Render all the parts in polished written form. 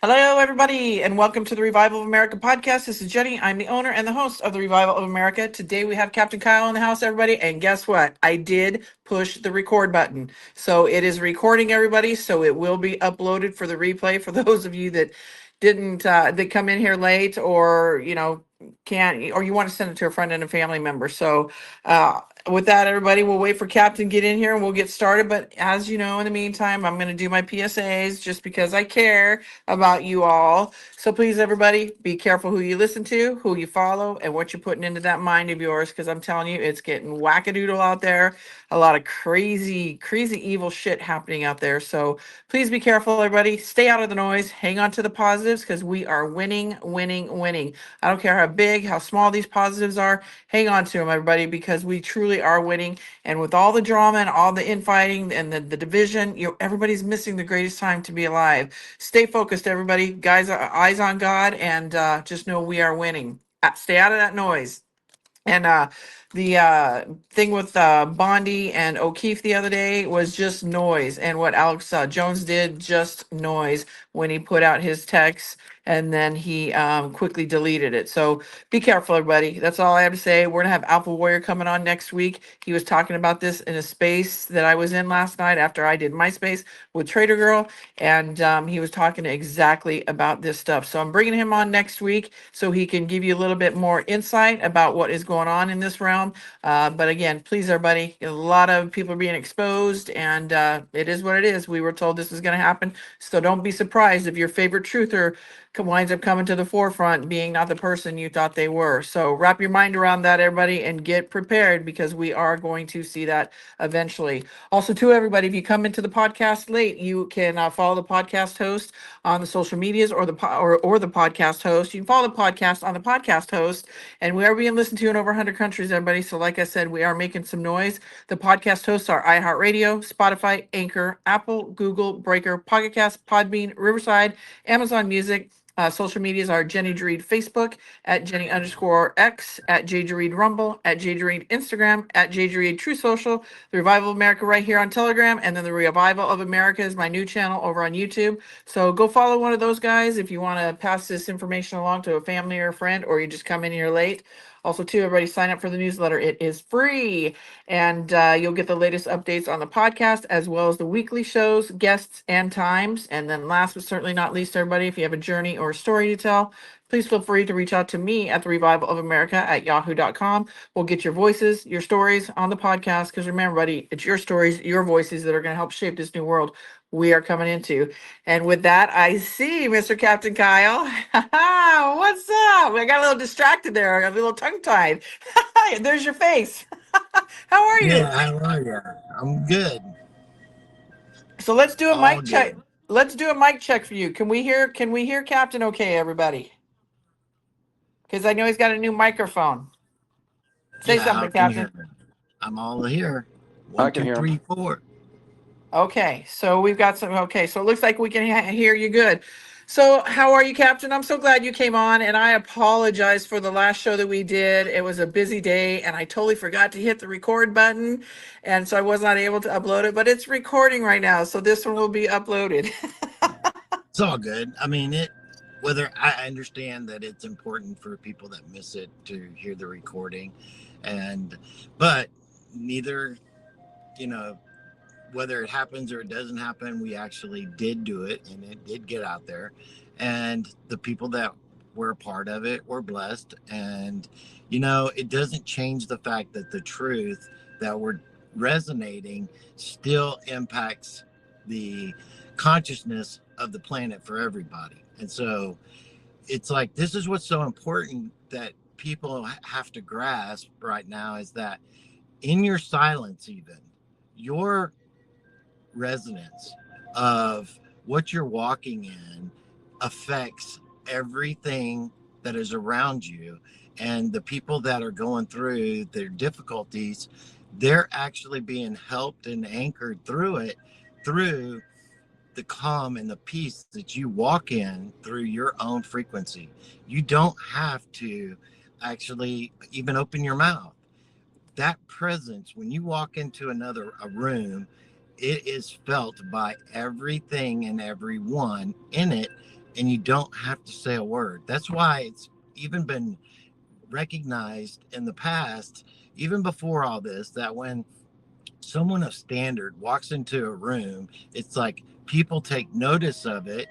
Hello, everybody, and welcome to the Revival of America podcast. This is Jenny. I'm the owner and the host of the Revival of America. Today we have Captain Kyle in the house, everybody. And guess what? I did push the record button. So it is recording, everybody. So it will be uploaded for the replay for those of you that didn't, that come in here late or, can't, or you want to send it to a friend and a family member. So, with that, everybody, we'll wait for Captain to get in here and we'll get started. But as you know, in the meantime, I'm going to do my PSAs just because I care about you all. So please, everybody, be careful who you listen to, who you follow, and what you're putting into that mind of yours. Because I'm telling you, it's getting wackadoodle out there. A lot of crazy, crazy evil shit happening out there. So please be careful, everybody. Stay out of the noise. Hang on to the positives because we are winning, winning, winning. I don't care how big, how small these positives are. Hang on to them, everybody, because we truly are winning. And with all the drama and all the infighting and the division, everybody's missing the greatest time to be alive. Stay focused, everybody. Guys, eyes on God, and just know we are winning. Stay out of that noise. And the thing with Bondi and O'Keefe the other day was just noise. And what Alex Jones did, just noise when he put out his text and then he quickly deleted it. So be careful, everybody. That's all I have to say. We're going to have Alpha Warrior coming on next week. He was talking about this in a space that I was in last night after I did my space with Trader Girl. And he was talking exactly about this stuff. So I'm bringing him on next week so he can give you a little bit more insight about what is going on in this realm. But again, please, everybody, a lot of people are being exposed, and it is what it is. We were told this was going to happen. So don't be surprised if your favorite truther winds up coming to the forefront being not the person you thought they were. So wrap your mind around that, everybody, and get prepared because we are going to see that eventually. Also, to everybody, if you come into the podcast late, you can follow the podcast host on the social medias or or the podcast host. You can follow the podcast on the podcast host, and we are being listened to in over 100 countries, everybody. So, like I said, we are making some noise. The podcast hosts are iHeartRadio, Spotify, Anchor, Apple, Google, Breaker, Pocket Cast, Podbean, Riverside, Amazon Music. Social medias are Jenny Dreed Facebook, at Jenny_X, at JDreed Rumble, at JDreed Instagram, at JDreed True Social, the Revival of America right here on Telegram, and then the Revival of America is my new channel over on YouTube. So go follow one of those guys if you want to pass this information along to a family or a friend, or you just come in here late. Also, too, everybody sign up for the newsletter. It is free, and you'll get the latest updates on the podcast as well as the weekly shows, guests, and times. And then last but certainly not least, everybody, if you have a journey or a story to tell, please feel free to reach out to me at the Revival of America at yahoo.com. We'll get your voices, your stories on the podcast. Because remember, buddy, it's your stories, your voices that are going to help shape this new world we are coming into. And with that, I see Mr. Captain Kyle. What's up? I got a little distracted there. I got a little tongue tied. There's your face. How are you? Yeah, how are you? I'm good. So let's do a All mic check. good. Let's do a mic check for you. Can we hear Captain okay, everybody? Because I know he's got a new microphone. Say Yeah, how something, can you hear Captain. me? I'm all here. I One, can two, hear him. three, four. Okay, so we've got some. Okay, so it looks like we can hear you good. So, how are you, Captain? I'm so glad you came on, and I apologize for the last show that we did. It was a busy day, and I totally forgot to hit the record button, and so I was not able to upload it. But it's recording right now, so this one will be uploaded. It's all good. I mean, whether I understand that it's important for people that miss it to hear the recording, and, but neither, you know, whether it happens or it doesn't happen, we actually did do it and it did get out there. And the people that were a part of it were blessed. And, it doesn't change the fact that the truth that we're resonating still impacts the consciousness of the planet for everybody. And so it's like, this is what's so important that people have to grasp right now is that in your silence, even your resonance of what you're walking in affects everything that is around you, and the people that are going through their difficulties, they're actually being helped and anchored through it, through the calm and the peace that you walk in through your own frequency. You don't have to actually even open your mouth. That presence, when you walk into a room, it is felt by everything and everyone in it, and you don't have to say a word. That's why it's even been recognized in the past, even before all this, that when someone of standard walks into a room, it's like people take notice of it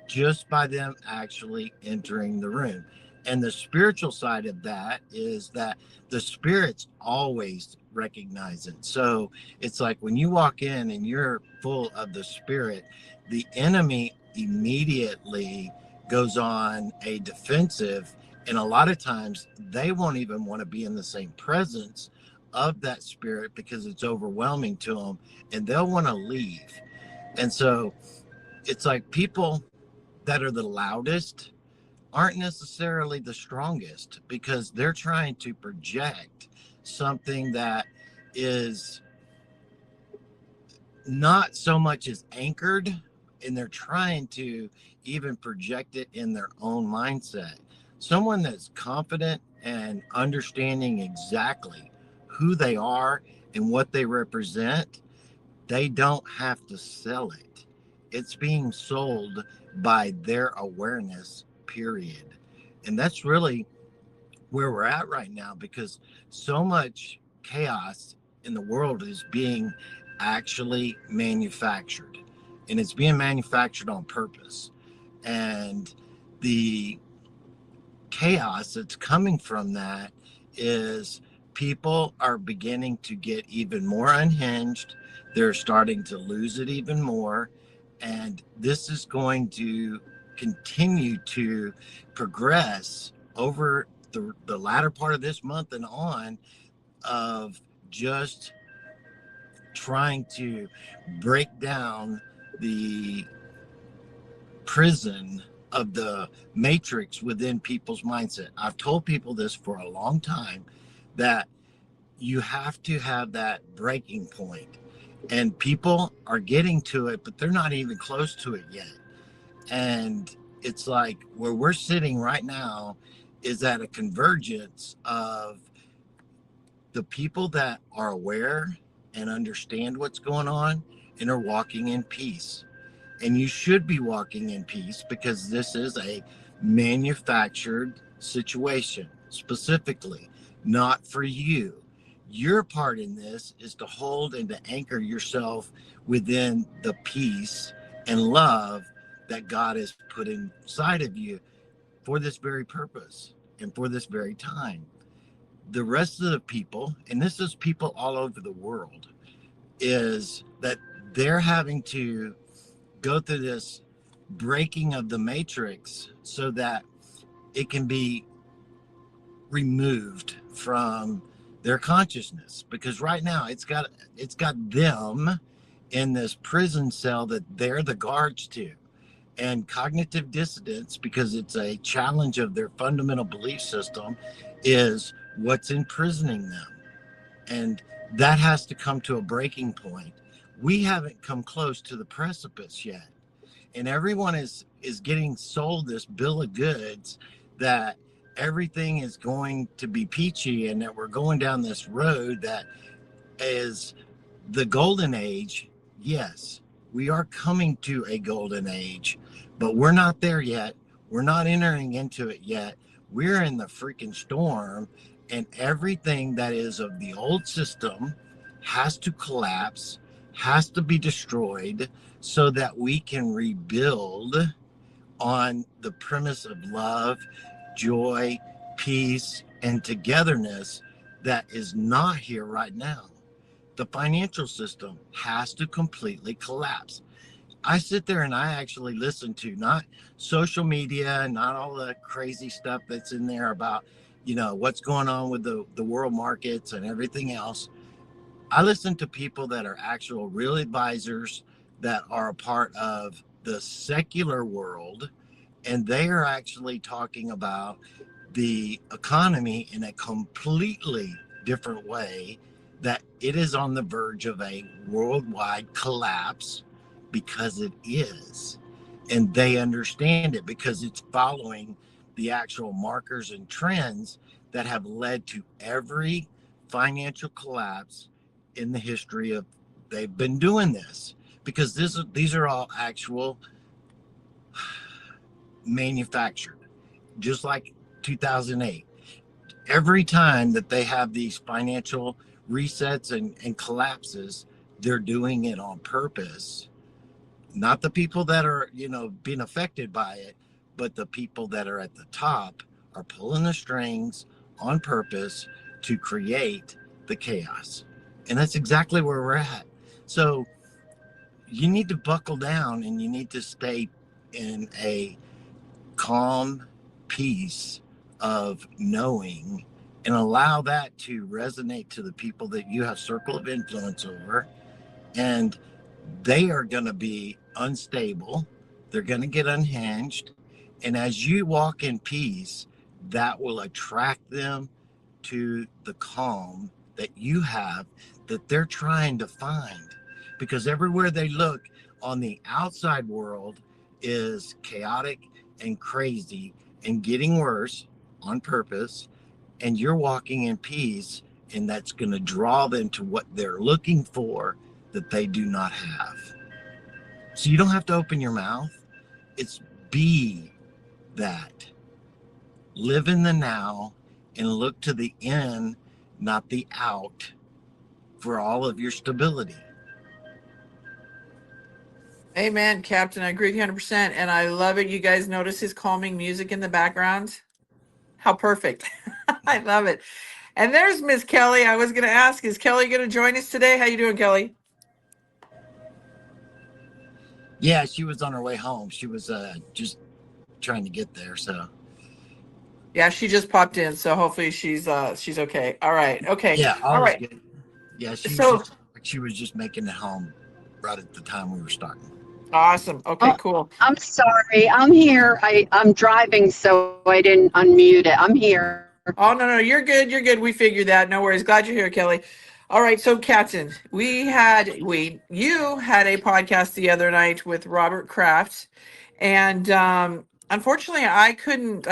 just by them actually entering the room. And the spiritual side of that is that the spirits always recognize it. So it's like when you walk in and you're full of the spirit, the enemy immediately goes on a defensive. And a lot of times they won't even want to be in the same presence of that spirit because it's overwhelming to them, and they'll want to leave. And so it's like people that are the loudest aren't necessarily the strongest because they're trying to project something that is not so much as anchored, and they're trying to even project it in their own mindset. Someone that's confident and understanding exactly who they are and what they represent, they don't have to sell it. It's being sold by their awareness, period. And that's really where we're at right now because so much chaos in the world is being actually manufactured, and it's being manufactured on purpose. And the chaos that's coming from that is people are beginning to get even more unhinged. They're starting to lose it even more. And this is going to continue to progress over the latter part of this month and on, of just trying to break down the prison of the matrix within people's mindset. I've told people this for a long time, that you have to have that breaking point, and people are getting to it, but they're not even close to it yet. And it's like where we're sitting right now is at a convergence of the people that are aware and understand what's going on and are walking in peace. And you should be walking in peace because this is a manufactured situation, specifically, not for you. Your part in this is to hold and to anchor yourself within the peace and love that God has put inside of you for this very purpose and for this very time. The rest of the people, and this is people all over the world, is that they're having to go through this breaking of the matrix so that it can be removed from their consciousness, because right now it's got them in this prison cell that they're the guards to. And cognitive dissonance, because it's a challenge of their fundamental belief system, is what's imprisoning them. And that has to come to a breaking point. We haven't come close to the precipice yet, and everyone is getting sold this bill of goods that everything is going to be peachy and that we're going down this road that is the golden age. Yes, we are coming to a golden age, but we're not there yet. We're not entering into it yet. We're in the freaking storm, and everything that is of the old system has to collapse, has to be destroyed so that we can rebuild on the premise of love, joy, peace, and togetherness that is not here right now. The financial system has to completely collapse. I sit there and I actually listen to not social media, not all the crazy stuff that's in there about, what's going on with the world markets and everything else. I listen to people that are actual real advisors that are a part of the secular world, and they are actually talking about the economy in a completely different way, that it is on the verge of a worldwide collapse, because it is. And they understand it because it's following the actual markers and trends that have led to every financial collapse in the history of, they've been doing this because these are all actual manufactured, just like 2008. Every time that they have these financial resets and collapses, they're doing it on purpose. Not the people that are, being affected by it, but the people that are at the top are pulling the strings on purpose to create the chaos. And that's exactly where we're at. So you need to buckle down and you need to stay in a calm peace of knowing and allow that to resonate to the people that you have circle of influence over. And they are going to be unstable. They're going to get unhinged. And as you walk in peace, that will attract them to the calm that you have that they're trying to find. Because everywhere they look on the outside world is chaotic and crazy and getting worse on purpose. And you're walking in peace, and that's going to draw them to what they're looking for that they do not have. So you don't have to open your mouth. It's be that. Live in the now and look to the in, not the out, for all of your stability. Amen, Captain. I agree with you 100%. And I love it. You guys notice his calming music in the background? How perfect. I love it. And there's Miss Kelly. I was going to ask, is Kelly going to join us today? How you doing, Kelly? Yeah, she was on her way home. She was just trying to get there. So Yeah, she just popped in, so hopefully she's okay. All right. Okay. yeah, All all is right. good. Yeah, So she was just making it home right at the time we were starting. awesome. Okay, Oh, cool. I'm sorry. I'm here. I'm driving, so I didn't unmute it. I'm here. Oh, no, you're good. You're good. We figured that. No worries. Glad you're here, Kelly. All right. So, Captain, you had a podcast the other night with Robert Kraft, and unfortunately, I couldn't.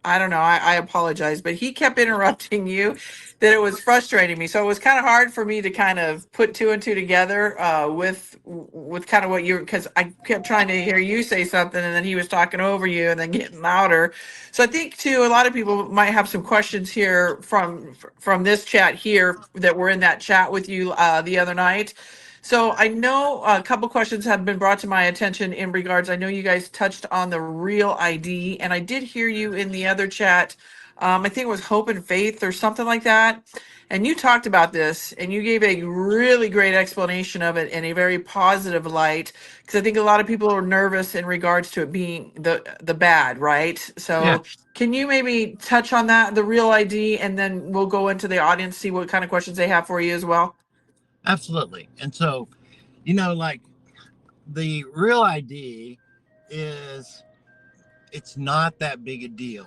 I don't know. I apologize, but he kept interrupting you. That it was frustrating me. So it was kind of hard for me to kind of put two and two together with kind of what you, because I kept trying to hear you say something, and then he was talking over you, and then getting louder. So I think too, a lot of people might have some questions here from this chat here that were in that chat with you the other night. So I know a couple questions have been brought to my attention in regards. I know you guys touched on the real ID, and I did hear you in the other chat. I think it was Hope and Faith or something like that. And you talked about this, and you gave a really great explanation of it in a very positive light, because I think a lot of people are nervous in regards to it being the bad, right? So Yeah, can you maybe touch on that, the real ID, and then we'll go into the audience, see what kind of questions they have for you as well. absolutely. And so, like the real ID is it's not that big a deal.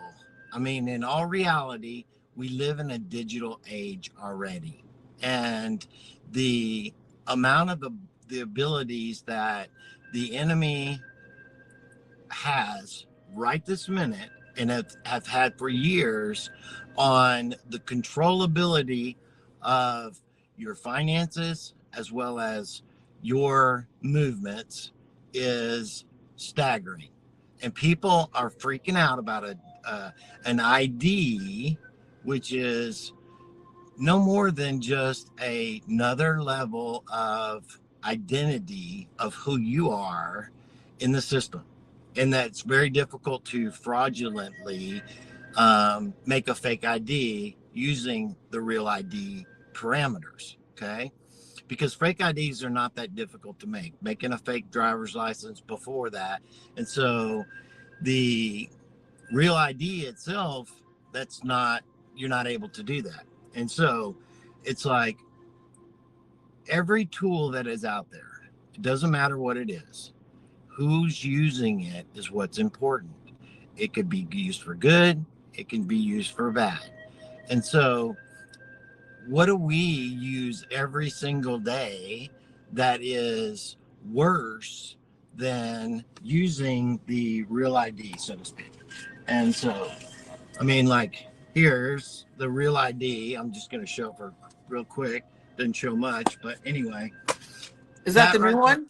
I mean, in all reality, we live in a digital age already. And the amount of the abilities that the enemy has right this minute and have had for years on the controllability of your finances as well as your movements is staggering. And people are freaking out about an ID, which is no more than just another level of identity of who you are in the system. And that's very difficult to fraudulently make a fake ID using the real ID parameters. Okay. Because fake IDs are not that difficult to make. Making a fake driver's license before that. And so the real ID itself, you're not able to do that. And so it's like every tool that is out there, it doesn't matter what it is, who's using it is what's important. It could be used for good, it can be used for bad. And so, what do we use every single day that is worse than using the real ID, so to speak? And so, I mean, like, here's the real ID. I'm just going to show for real quick. Doesn't show much, but anyway. Is that the new right there, one?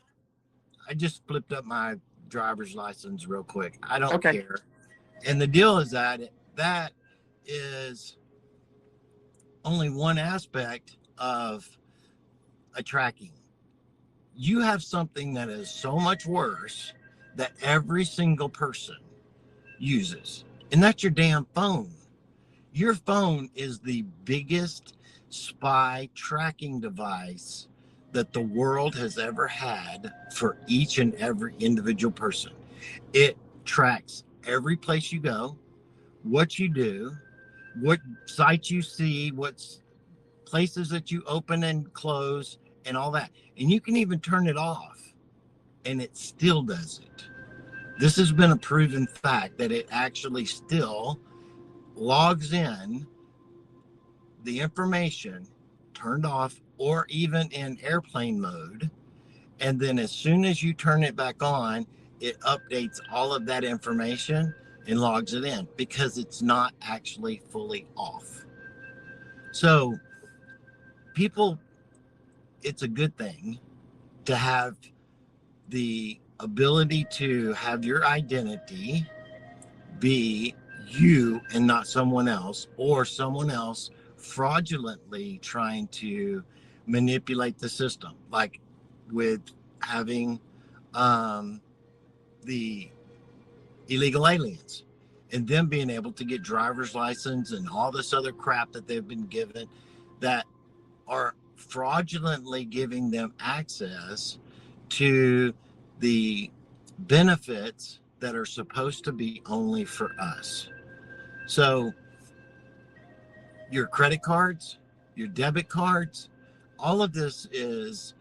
I just flipped up my driver's license real quick. I don't Okay. care. And the deal is that is only one aspect of a tracking. You have something that is so much worse that every single person uses, and that's your damn phone. Your phone is the biggest spy tracking device that the world has ever had for each and every individual person. It tracks every place you go, what you do, what sites you see, what places that you open and close, and all that. And you can even turn it off, and it still does it. This has been a proven fact that it actually still logs in the information turned off or even in airplane mode. And then as soon as you turn it back on, it updates all of that information and logs it in because it's not actually fully off. So people, it's a good thing to have the ability to have your identity be you and not someone else, or someone else fraudulently trying to manipulate the system, like with having the illegal aliens and them being able to get driver's license and all this other crap that they've been given that are fraudulently giving them access to the benefits that are supposed to be only for us. So your credit cards, your debit cards, all of this is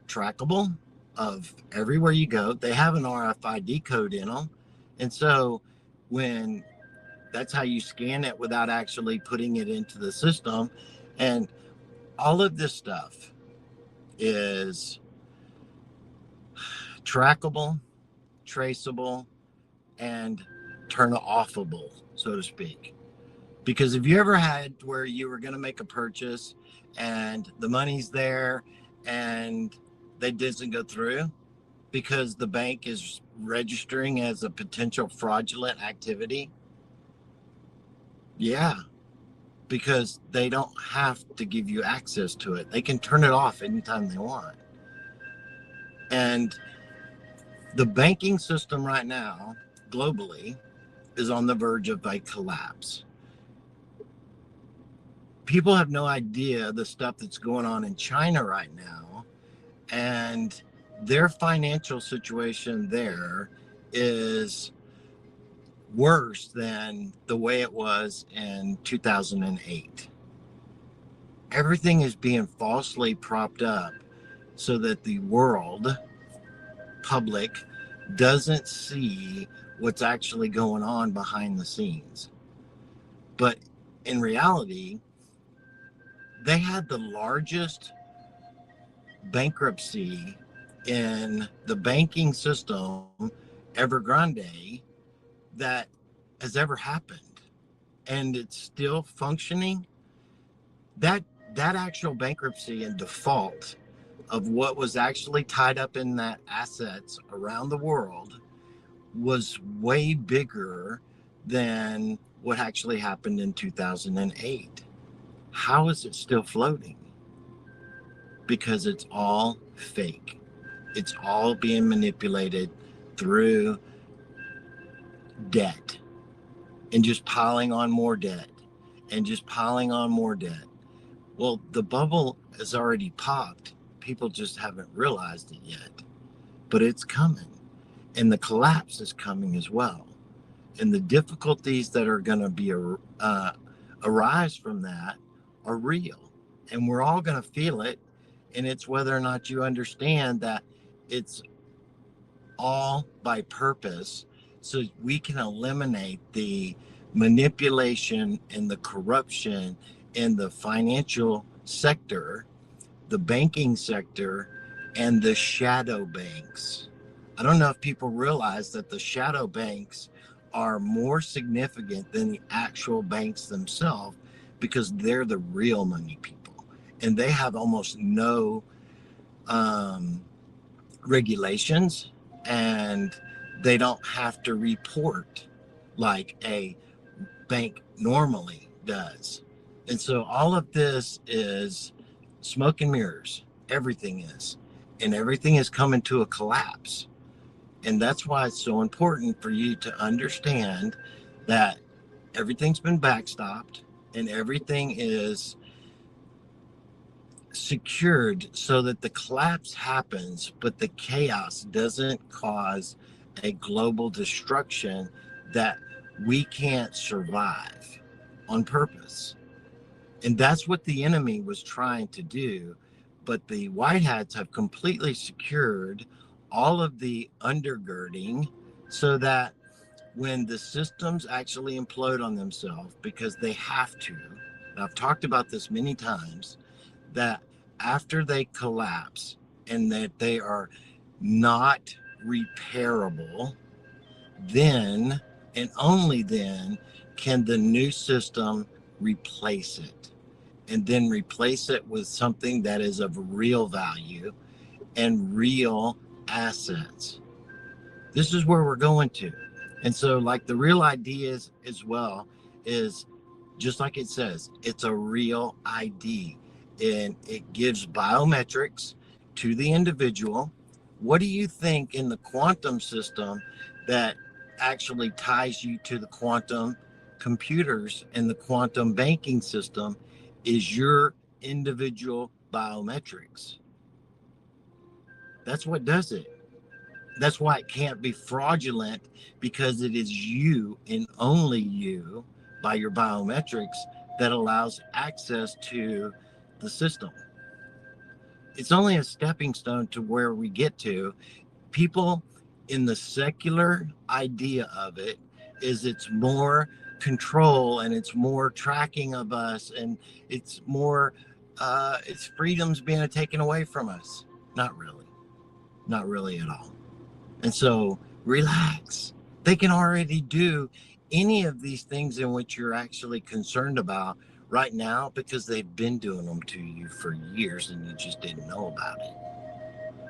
trackable of everywhere you go. They have an RFID code in them. And so when that's how you scan it without actually putting it into the system. And all of this stuff is trackable, traceable, and turn offable, so to speak. Because if you ever had where you were going to make a purchase and the money's there and they doesn't go through because the bank is registering as a potential fraudulent activity, yeah, because they don't have to give you access to it. They can turn it off anytime they want. And the banking system right now, globally, is on the verge of a collapse. People have no idea the stuff that's going on in China right now, and their financial situation there is worse than the way it was in 2008. Everything is being falsely propped up so that the world public doesn't see what's actually going on behind the scenes. But in reality, they had the largest bankruptcy in the banking system, Evergrande, that has ever happened. And it's still functioning. That actual bankruptcy and default of what was actually tied up in that assets around the world was way bigger than what actually happened in 2008. How is it still floating? Because it's all fake. It's all being manipulated through debt and just piling on more debt and just piling on more debt. Well, the bubble has already popped. People just haven't realized it yet, but it's coming, and the collapse is coming as well. And the difficulties that are going to be arise from that are real, and we're all going to feel it. And it's whether or not you understand that it's all by purpose, so we can eliminate the manipulation and the corruption in the financial sector, the banking sector, and the shadow banks. I don't know if people realize that the shadow banks are more significant than the actual banks themselves, because they're the real money people, and they have almost no regulations, and They don't have to report like a bank normally does. And so all of this is smoke and mirrors. Everything is. And everything is coming to a collapse. And that's why it's so important for you to understand that everything's been backstopped and everything is secured so that the collapse happens, but the chaos doesn't cause a global destruction that we can't survive on purpose. And that's what the enemy was trying to do. But the White Hats have completely secured all of the undergirding so that when the systems actually implode on themselves, because they have to, and I've talked about this many times, that after they collapse and that they are not repairable, then and only then can the new system replace it, and then replace it with something that is of real value and real assets. This is where we're going to. And so, like, the real ideas as well is just like it says, it's a real ID, and it gives biometrics to the individual. What do you think in the quantum system that actually ties you to the quantum computers and the quantum banking system is your individual biometrics? That's what does it. That's why it can't be fraudulent, because it is you and only you by your biometrics that allows access to the system. It's only a stepping stone to where we get to. People in the secular idea of it is it's more control and it's more tracking of us, and it's more it's freedoms being taken away from us. Not really. Not really at all. And so relax. They can already do any of these things in which you're actually concerned about right now, because they've been doing them to you for years and you just didn't know about it.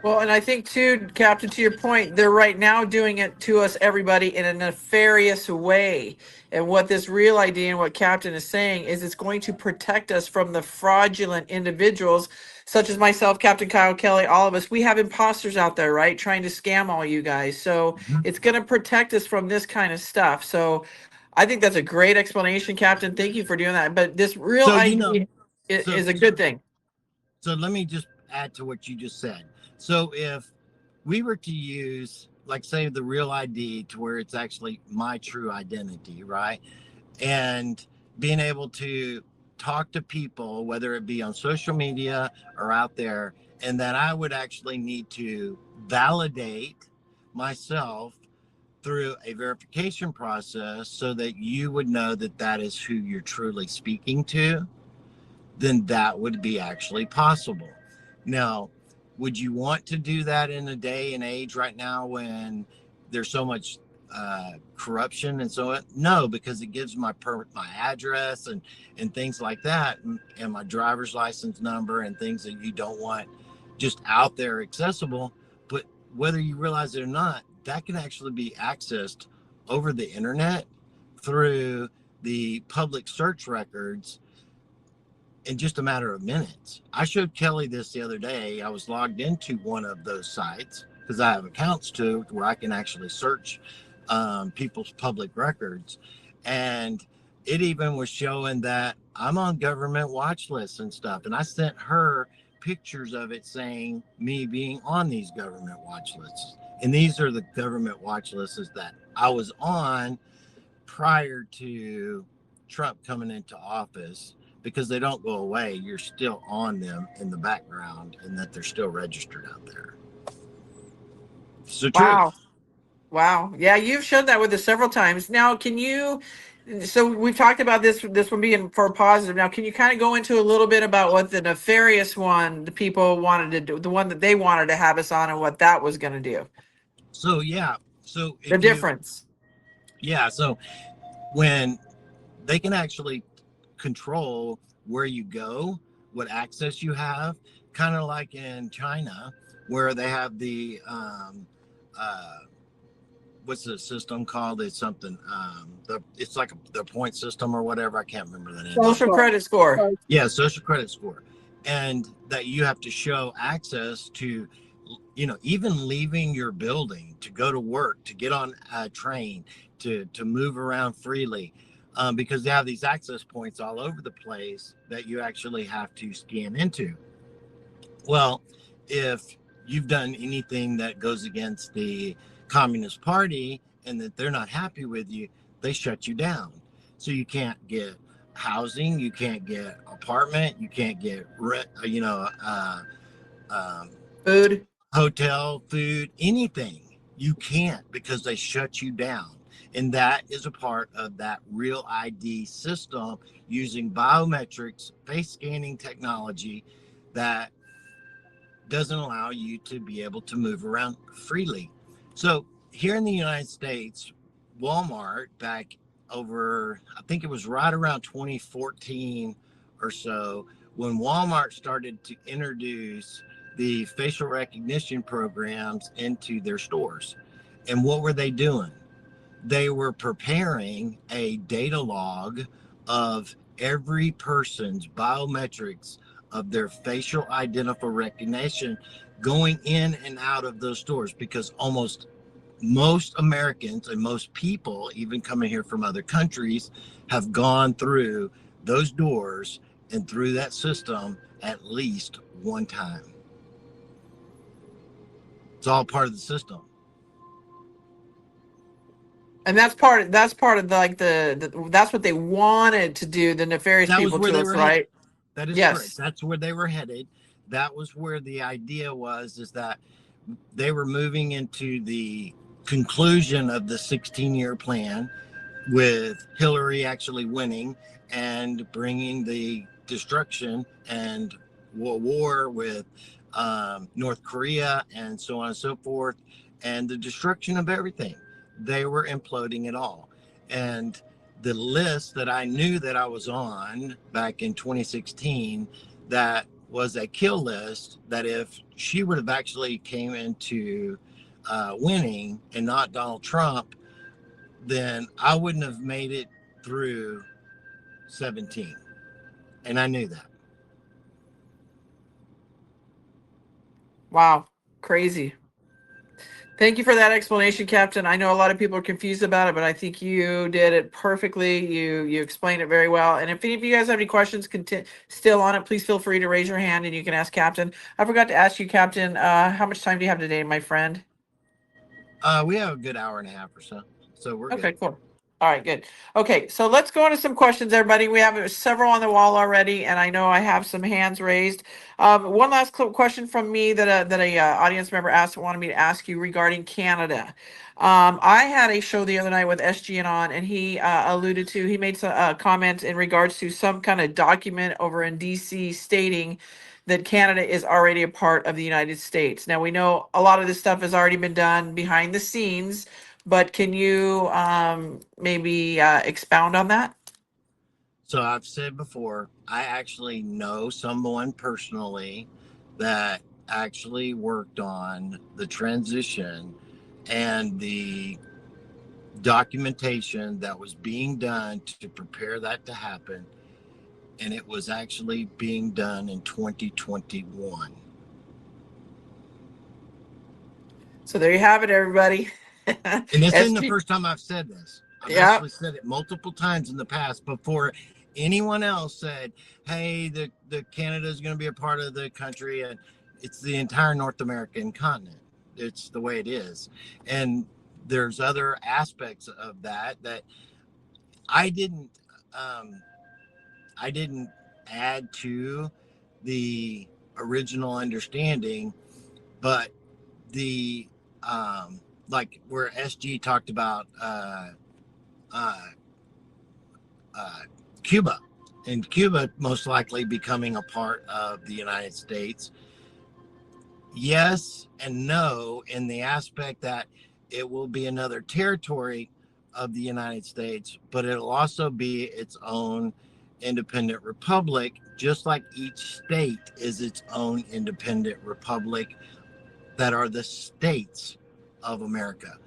Well, and I think too, Captain, to your point, they're right now doing it to us, everybody, in a nefarious way. And what this real ID and what Captain is saying is it's going to protect us from the fraudulent individuals, such as myself, Captain Kyle Kelly, all of us. We have imposters out there, right, trying to scam all you guys. So Mhm. it's going to protect us from this kind of stuff. So I think that's a great explanation, Captain. Thank you for doing that. But this real So, ID so, is a good thing. so let me just add to what you just said. So if we were to use, like, say, the real ID to where it's actually my true identity, right? And being able to talk to people, whether it be on social media or out there, and that I would actually need to validate myself through a verification process so that you would know that that is who you're truly speaking to, then that would be actually possible. Now, would you want to do that in a day and age right now when there's so much corruption and so on? No, because it gives my address and things like that, and my driver's license number and things that you don't want just out there accessible. But whether you realize it or not, that can actually be accessed over the internet through the public search records in just a matter of minutes. I showed Kelly this the other day. I was logged into one of those sites because I have accounts to where I can actually search people's public records. And it even was showing that I'm on government watch lists and stuff. And I sent her pictures of it saying me being on these government watch lists. And these are the government watch lists that I was on prior to Trump coming into office, because they don't go away. You're still on them in the background, and that they're still registered out there. It's the truth. Wow. Wow. Yeah, you've showed that with us several times. Now, can you, so we've talked about this one being for positive. Now, can you kind of go into a little bit about what the nefarious one, the people wanted to do, the one that they wanted to have us on, and what that was going to do? So yeah. So The if you difference. yeah, so when they can actually control where you go, what access you have, kind of like in China, where they have the uh, what's the system called? It's something, it's like the point system or whatever. I can't remember the name of it. Social credit score. Yeah, social credit score. And that you have to show access to, even leaving your building to go to work, to get on a train, to move around freely, because they have these access points all over the place that you actually have to scan into. Well, if you've done anything that goes against the Communist Party and that they're not happy with you, they shut you down. So you can't get housing, you can't get apartment, you can't get Food. hotel, food, anything. You can't, because they shut you down. And that is a part of that Real ID system, using biometrics, face scanning technology that doesn't allow you to be able to move around freely. So here in the United States, Walmart, back over, I think it was right around 2014 or so, when Walmart started to introduce the facial recognition programs into their stores. And what were they doing? They were preparing a data log of every person's biometrics of their facial identifier recognition going in and out of those stores, because almost most Americans and most people, even coming here from other countries, have gone through those doors and through that system at least one time. It's all part of the system. And that's part of that's what they wanted to do, the nefarious That was people where to they us, were right? headed. That is correct. Yes. That's where they were headed. That was where the idea was, is that they were moving into the conclusion of the 16-year plan, with Hillary actually winning and bringing the destruction and war with North Korea and so on and so forth, and the destruction of everything. They were imploding it all. And the list that I knew that I was on back in 2016, that was a kill list, that if she would have actually came into winning and not Donald Trump, then I wouldn't have made it through 17. And I knew that. Wow. Crazy. Thank you for that explanation, Captain. I know a lot of people are confused about it, but I think you did it perfectly. You explained it very well. And if any of you guys have any questions still on it, please feel free to raise your hand and you can ask Captain. I forgot to ask you, Captain, how much time do you have today, my friend? We have a good hour and a half or so. So we're Okay, good. cool. All right, good. Okay, so let's go into some questions, everybody. We have several on the wall already, and I know I have some hands raised. One last question from me that a audience member wanted me to ask you regarding Canada. I had a show the other night with SGN on, and he he made some comments in regards to some kind of document over in DC stating that Canada is already a part of the United States. Now we know a lot of this stuff has already been done behind the scenes, but can you maybe expound on that? So I've said before, I actually know someone personally that actually worked on the transition and the documentation that was being done to prepare that to happen. And it was actually being done in 2021. So there you have it, everybody. And this isn't the SG first time I've said this. I've Yeah. actually said it multiple times in the past before anyone else said, hey, the Canada is going to be a part of the country, and it's the entire North American continent. It's the way it is. And there's other aspects of that I didn't add to the original understanding, but the like where SG talked about Cuba, and Cuba most likely becoming a part of the United States. Yes and no, in the aspect that it will be another territory of the United States, but it'll also be its own independent republic, just like each state is its own independent republic that are the states of America.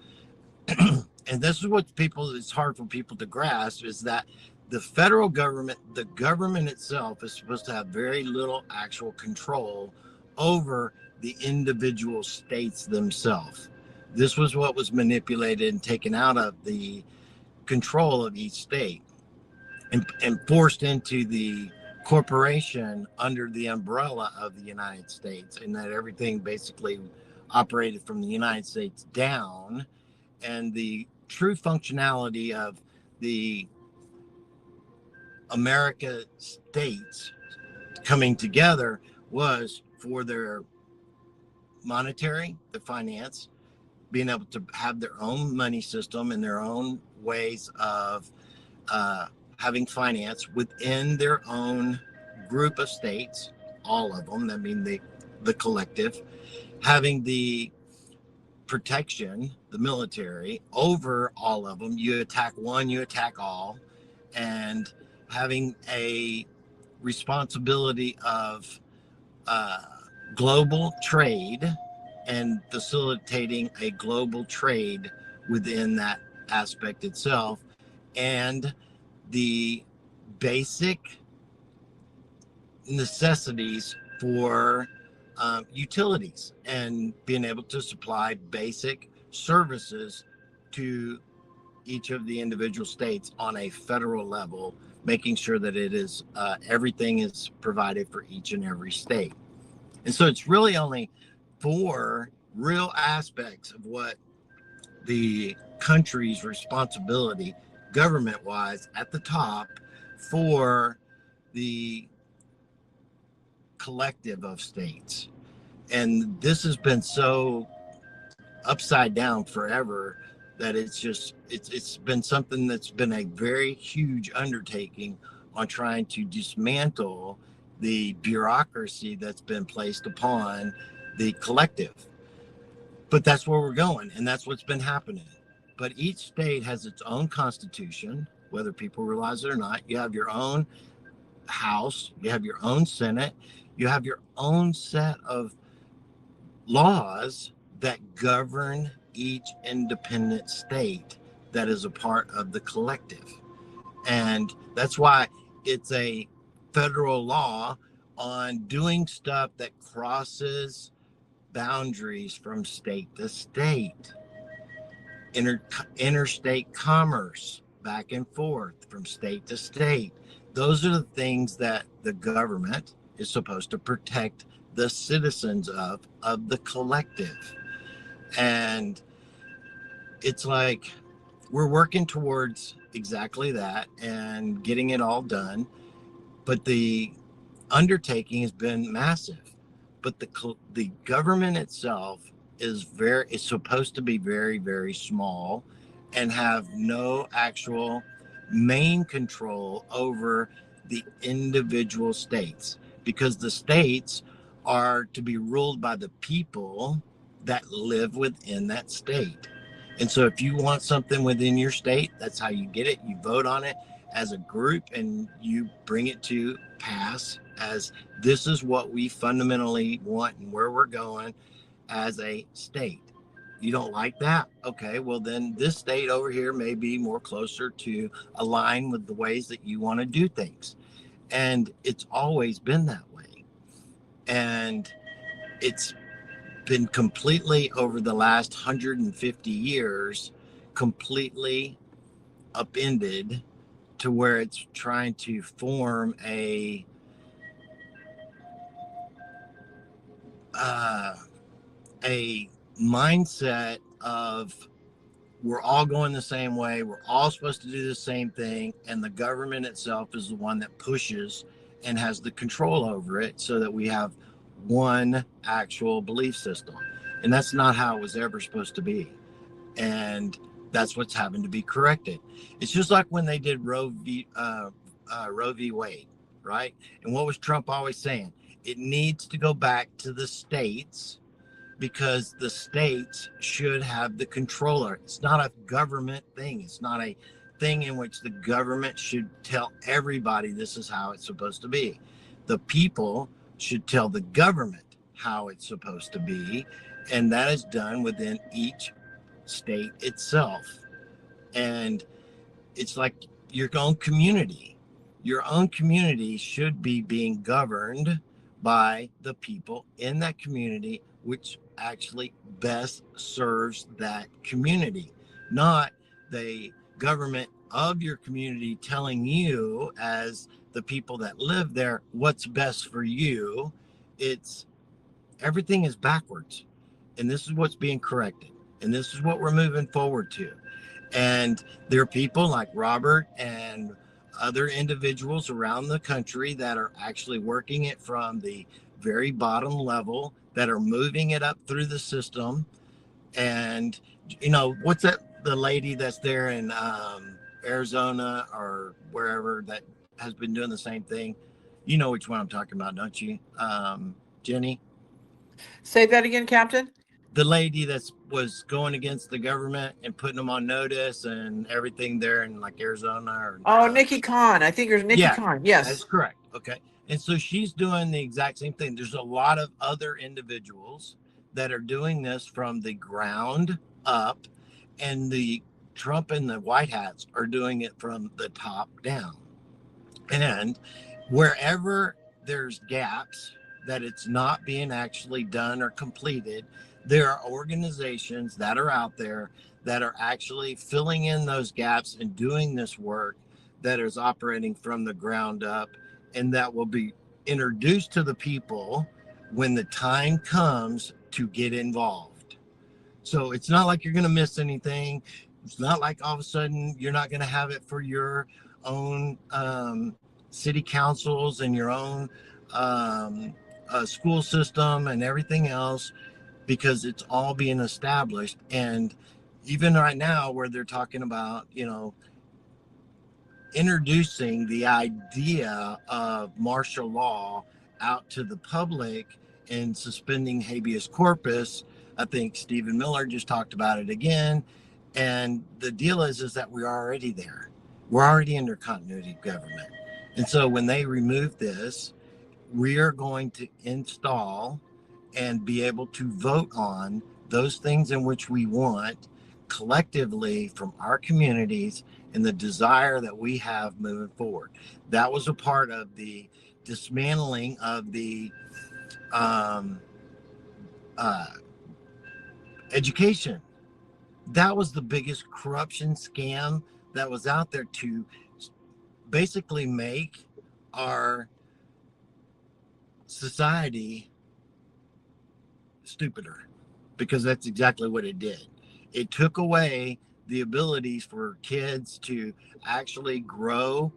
And this is what it's hard for people to grasp, is that the federal government, the government itself, is supposed to have very little actual control over the individual states themselves. This was what was manipulated and taken out of the control of each state, and forced into the corporation under the umbrella of the United States, and that everything basically operated from the United States down. And the true functionality of the America states coming together was for their monetary, the finance, being able to have their own money system and their own ways of having finance within their own group of states, all of them. I mean, the collective, having the protection, the military, over all of them. You attack one, you attack all, and having a responsibility of global trade and facilitating a global trade within that aspect itself, and the basic necessities for utilities and being able to supply basic services to each of the individual states on a federal level, making sure that it is everything is provided for each and every state. And so it's really only 4 real aspects of what the country's responsibility government wise at the top for the collective of states. And this has been so upside down forever that it's been something that's been a very huge undertaking on trying to dismantle the bureaucracy that's been placed upon the collective. But that's where we're going, and that's what's been happening. But each state has its own constitution, whether people realize it or not. You have your own House, you have your own Senate, you have your own set of laws that govern each independent state that is a part of the collective. And that's why it's a federal law on doing stuff that crosses boundaries from state to state. Interstate commerce, back and forth from state to state. Those are the things that the government is supposed to protect the citizens of the collective. And it's like we're working towards exactly that and getting it all done. But the undertaking has been massive. But the government itself is supposed to be very, very small and have no actual main control over the individual states, because the states are to be ruled by the people that live within that state. And so if you want something within your state, that's how you get it. You vote on it as a group and you bring it to pass as this is what we fundamentally want and where we're going as a state. You don't like that? Okay, well then this state over here may be more closer to align with the ways that you want to do things. And it's always been that way. And it's been completely, over the last 150 years, completely upended to where it's trying to form a mindset of we're all going the same way, we're all supposed to do the same thing, and the government itself is the one that pushes and has the control over it so that we have one actual belief system. And that's not how it was ever supposed to be. And that's what's having to be corrected. It's just like when they did Roe v. Wade, right? And what was Trump always saying? It needs to go back to the states because the states should have the controller. It's not a government thing. It's not a thing in which the government should tell everybody this is how it's supposed to be. The people should tell the government how it's supposed to be, and that is done within each state itself. And it's like your own community. Your own community should be being governed by the people in that community, which actually best serves that community, not the government of your community telling you, as the people that live there, what's best for you. It's everything is backwards. And this is what's being corrected. And this is what we're moving forward to. And there are people like Robert and other individuals around the country that are actually working it from the very bottom level, that are moving it up through the system. And, what's that? The lady that's there in Arizona or wherever that has been doing the same thing. You know which one I'm talking about, don't you, Jenny? Say that again, Captain. The lady that was going against the government and putting them on notice and everything there in like Arizona or Oh, Nikki Khan. I think there's Nikki Khan. that's Yes. correct. Okay. And so she's doing the exact same thing. There's a lot of other individuals that are doing this from the ground up, and the Trump and the White Hats are doing it from the top down. And wherever there's gaps that it's not being actually done or completed, there are organizations that are out there that are actually filling in those gaps and doing this work that is operating from the ground up, and that will be introduced to the people when the time comes to get involved. So it's not like you're going to miss anything. It's not like all of a sudden you're not going to have it for your own city councils and your own school system and everything else, because it's all being established. And even right now, where they're talking about, introducing the idea of martial law out to the public and suspending habeas corpus, I think Stephen Miller just talked about it again. And the deal is that we're already there. We're already under continuity of government. And so when they remove this, we are going to install and be able to vote on those things in which we want collectively from our communities and the desire that we have moving forward. That was a part of the dismantling of the education. That was the biggest corruption scam that was out there, to basically make our society stupider, because that's exactly what it did. It took away the abilities for kids to actually grow,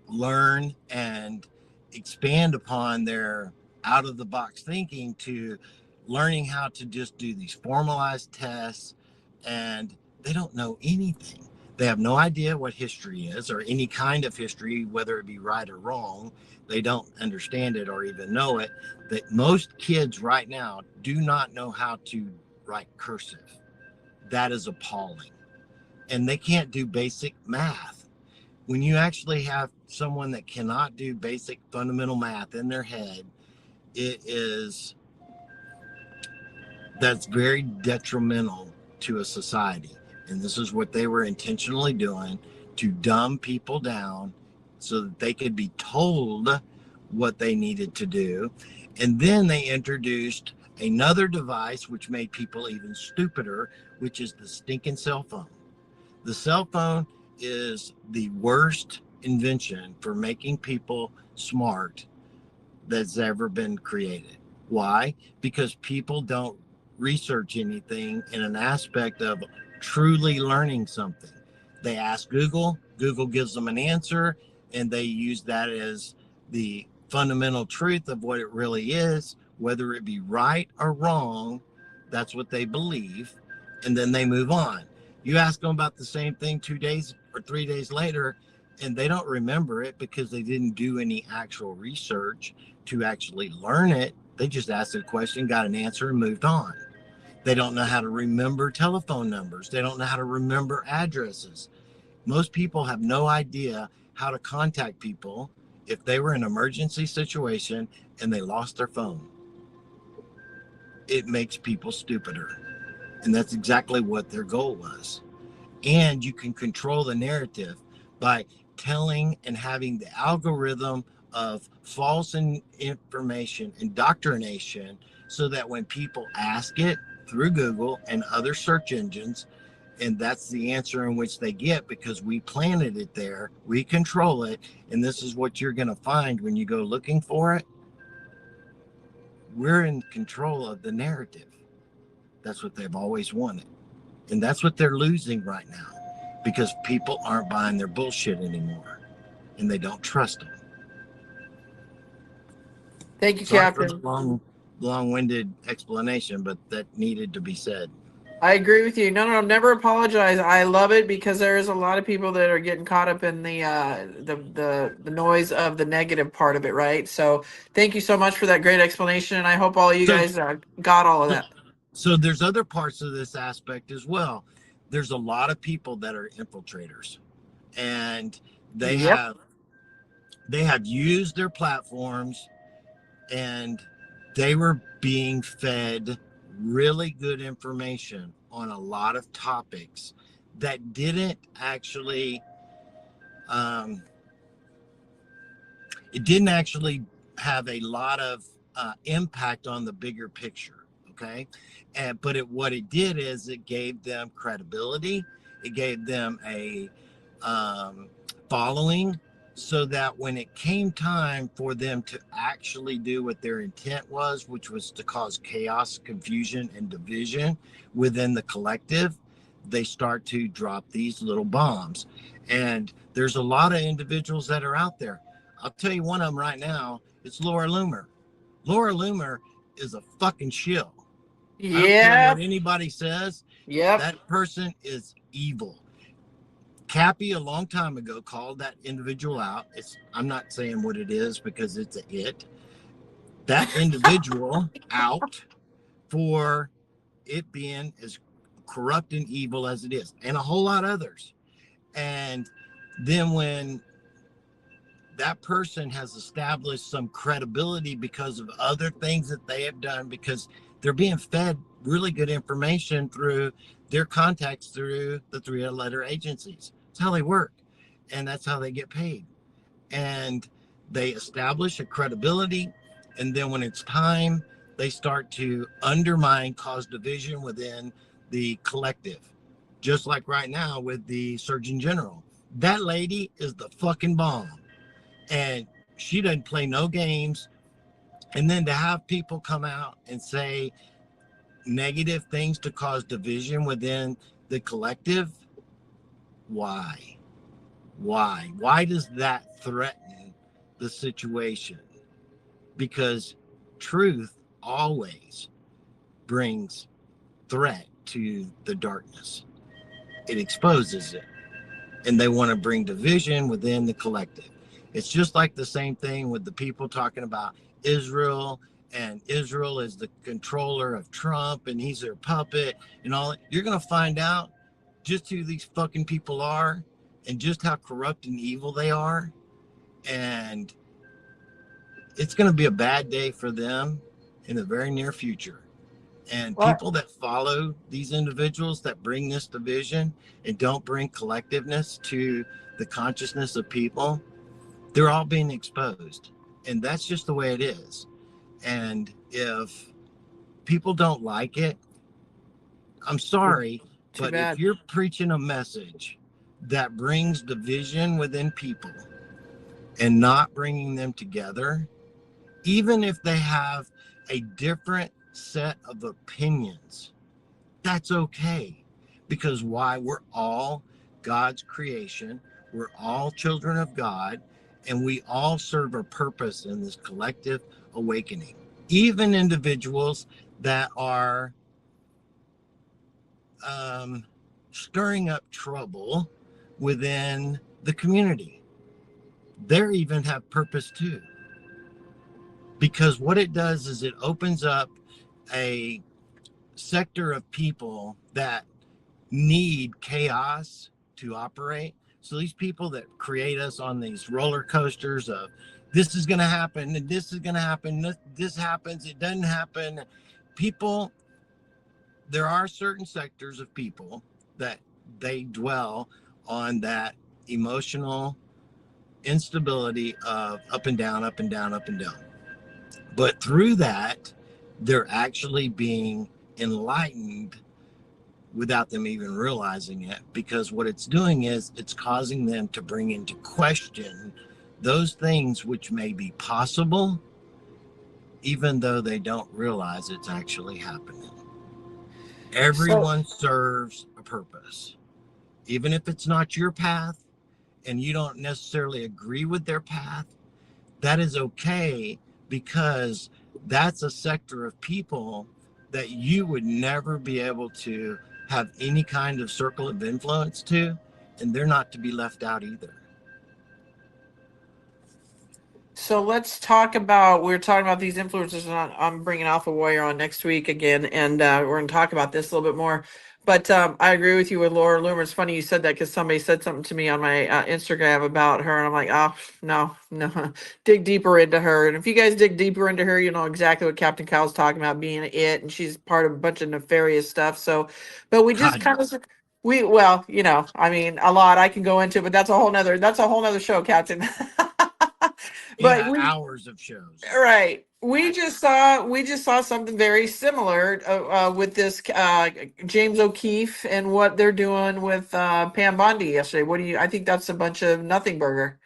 learn, and expand upon their out of the box thinking, to learning how to just do these formalized tests. And they don't know anything. They have no idea what history is, or any kind of history, whether it be right or wrong. They don't understand it or even know it. That most kids right now do not know how to write cursive. That is appalling. And they can't do basic math. When you actually have someone that cannot do basic fundamental math in their head, that's very detrimental to a society. And this is what they were intentionally doing, to dumb people down so that they could be told what they needed to do. And then they introduced another device which made people even stupider, which is the stinking cell phone. The cell phone is the worst invention for making people smart that's ever been created. Why? Because people don't research anything in an aspect of truly learning something. They ask Google, Google gives them an answer, and they use that as the fundamental truth of what it really is, whether it be right or wrong. That's what they believe, and then they move on. You ask them about the same thing 2 days or 3 days later, and they don't remember it because they didn't do any actual research to actually learn it. They just asked a question, got an answer, and moved on. They don't know how to remember telephone numbers. They don't know how to remember addresses. Most people have no idea how to contact people if they were in an emergency situation and they lost their phone. It makes people stupider. And that's exactly what their goal was. And you can control the narrative by telling and having the algorithm of false information, indoctrination, so that when people ask it through Google and other search engines, and that's the answer in which they get because we planted it there, we control it, and this is what you're going to find when you go looking for it. We're in control of the narrative. That's what they've always wanted. And that's what they're losing right now because people aren't buying their bullshit anymore and they don't trust them. Thank you, Sorry for the Captain. long-winded explanation, but that needed to be said. I agree with you. No, never apologize. I love it because there is a lot of people that are getting caught up in the noise of the negative part of it, right? So thank you so much for that great explanation, and I hope all you So, guys got all of that. so there's other parts of this aspect as well. There's a lot of people that are infiltrators, and they Yep. have used their platforms, and they were being fed really good information on a lot of topics that didn't actually it didn't actually have a lot of impact on the bigger picture. Okay. But what it did is it gave them credibility. It gave them a following, so that when it came time for them to actually do what their intent was, which was to cause chaos, confusion, and division within the collective, they start to drop these little bombs. And there's a lot of individuals that are out there. I'll tell you one of them right now. It's Laura Loomer. Laura Loomer is a fucking shill. I don't care what Yep. anybody says. Yep. That person is evil. Capy a long time ago called that individual out. I'm not saying what it is because it's a it. That individual out for it being as corrupt and evil as it is, and a whole lot of others. And then when that person has established some credibility because of other things that they have done, because they're being fed really good information through their contacts through the 3-letter agencies. That's how they work, and that's how they get paid. And they establish a credibility, and then when it's time, they start to undermine, cause division within the collective. Just like right now with the Surgeon General. That lady is the fucking bomb. And she doesn't play no games. And then to have people come out and say negative things to cause division within the collective, why? Why does that threaten the situation? Because truth always brings threat to the darkness. It exposes it. And they want to bring division within the collective. It's just like the same thing with the people talking about Israel, and Israel is the controller of Trump and he's their puppet and all. You're going to find out just who these fucking people are and just how corrupt and evil they are. And it's going to be a bad day for them in the very near future. And What? people that follow these individuals that bring this division and don't bring collectiveness to the consciousness of people, they're all being exposed. And that's just the way it is. And if people don't like it, I'm sorry, Too but bad. if you're preaching a message that brings division within people and not bringing them together, even if they have a different set of opinions, that's okay. Because why? We're all God's creation. We're all children of God, and we all serve a purpose in this collective awakening. Even individuals that are stirring up trouble within the community, they even have purpose too. Because what it does is it opens up a sector of people that need chaos to operate. So these people that create us on these roller coasters of this is going to happen and this is going to happen, this happens, it doesn't happen. People there are certain sectors of people that they dwell on that emotional instability of up and down, up and down, up and down. But through that, they're actually being enlightened without them even realizing it, because what it's doing is it's causing them to bring into question those things which may be possible, even though they don't realize it's actually happening. So, Everyone serves a purpose, even if it's not your path and you don't necessarily agree with their path. That is okay, because that's a sector of people that you would never be able to have any kind of circle of influence to, and they're not to be left out either. So let's talk about, we're talking about these influencers, and I'm bringing Alpha Warrior on next week again, and we're going to talk about this a little bit more. But I agree with you with Laura Loomer. It's funny you said that, because somebody said something to me on my Instagram about her, and I'm like, oh, no, no, dig deeper into her. And if you guys dig deeper into her, you know exactly what Captain Kyle's talking about, being it, and she's part of a bunch of nefarious stuff. So, but we just God, kind of, well, you know, I mean, a lot I can go into, but that's a whole nother show, Captain. But yeah, we hours of shows. right. We just saw something very similar with this James O'Keefe and what they're doing with Pam Bondi yesterday. What do you? I think that's a bunch of nothing burger.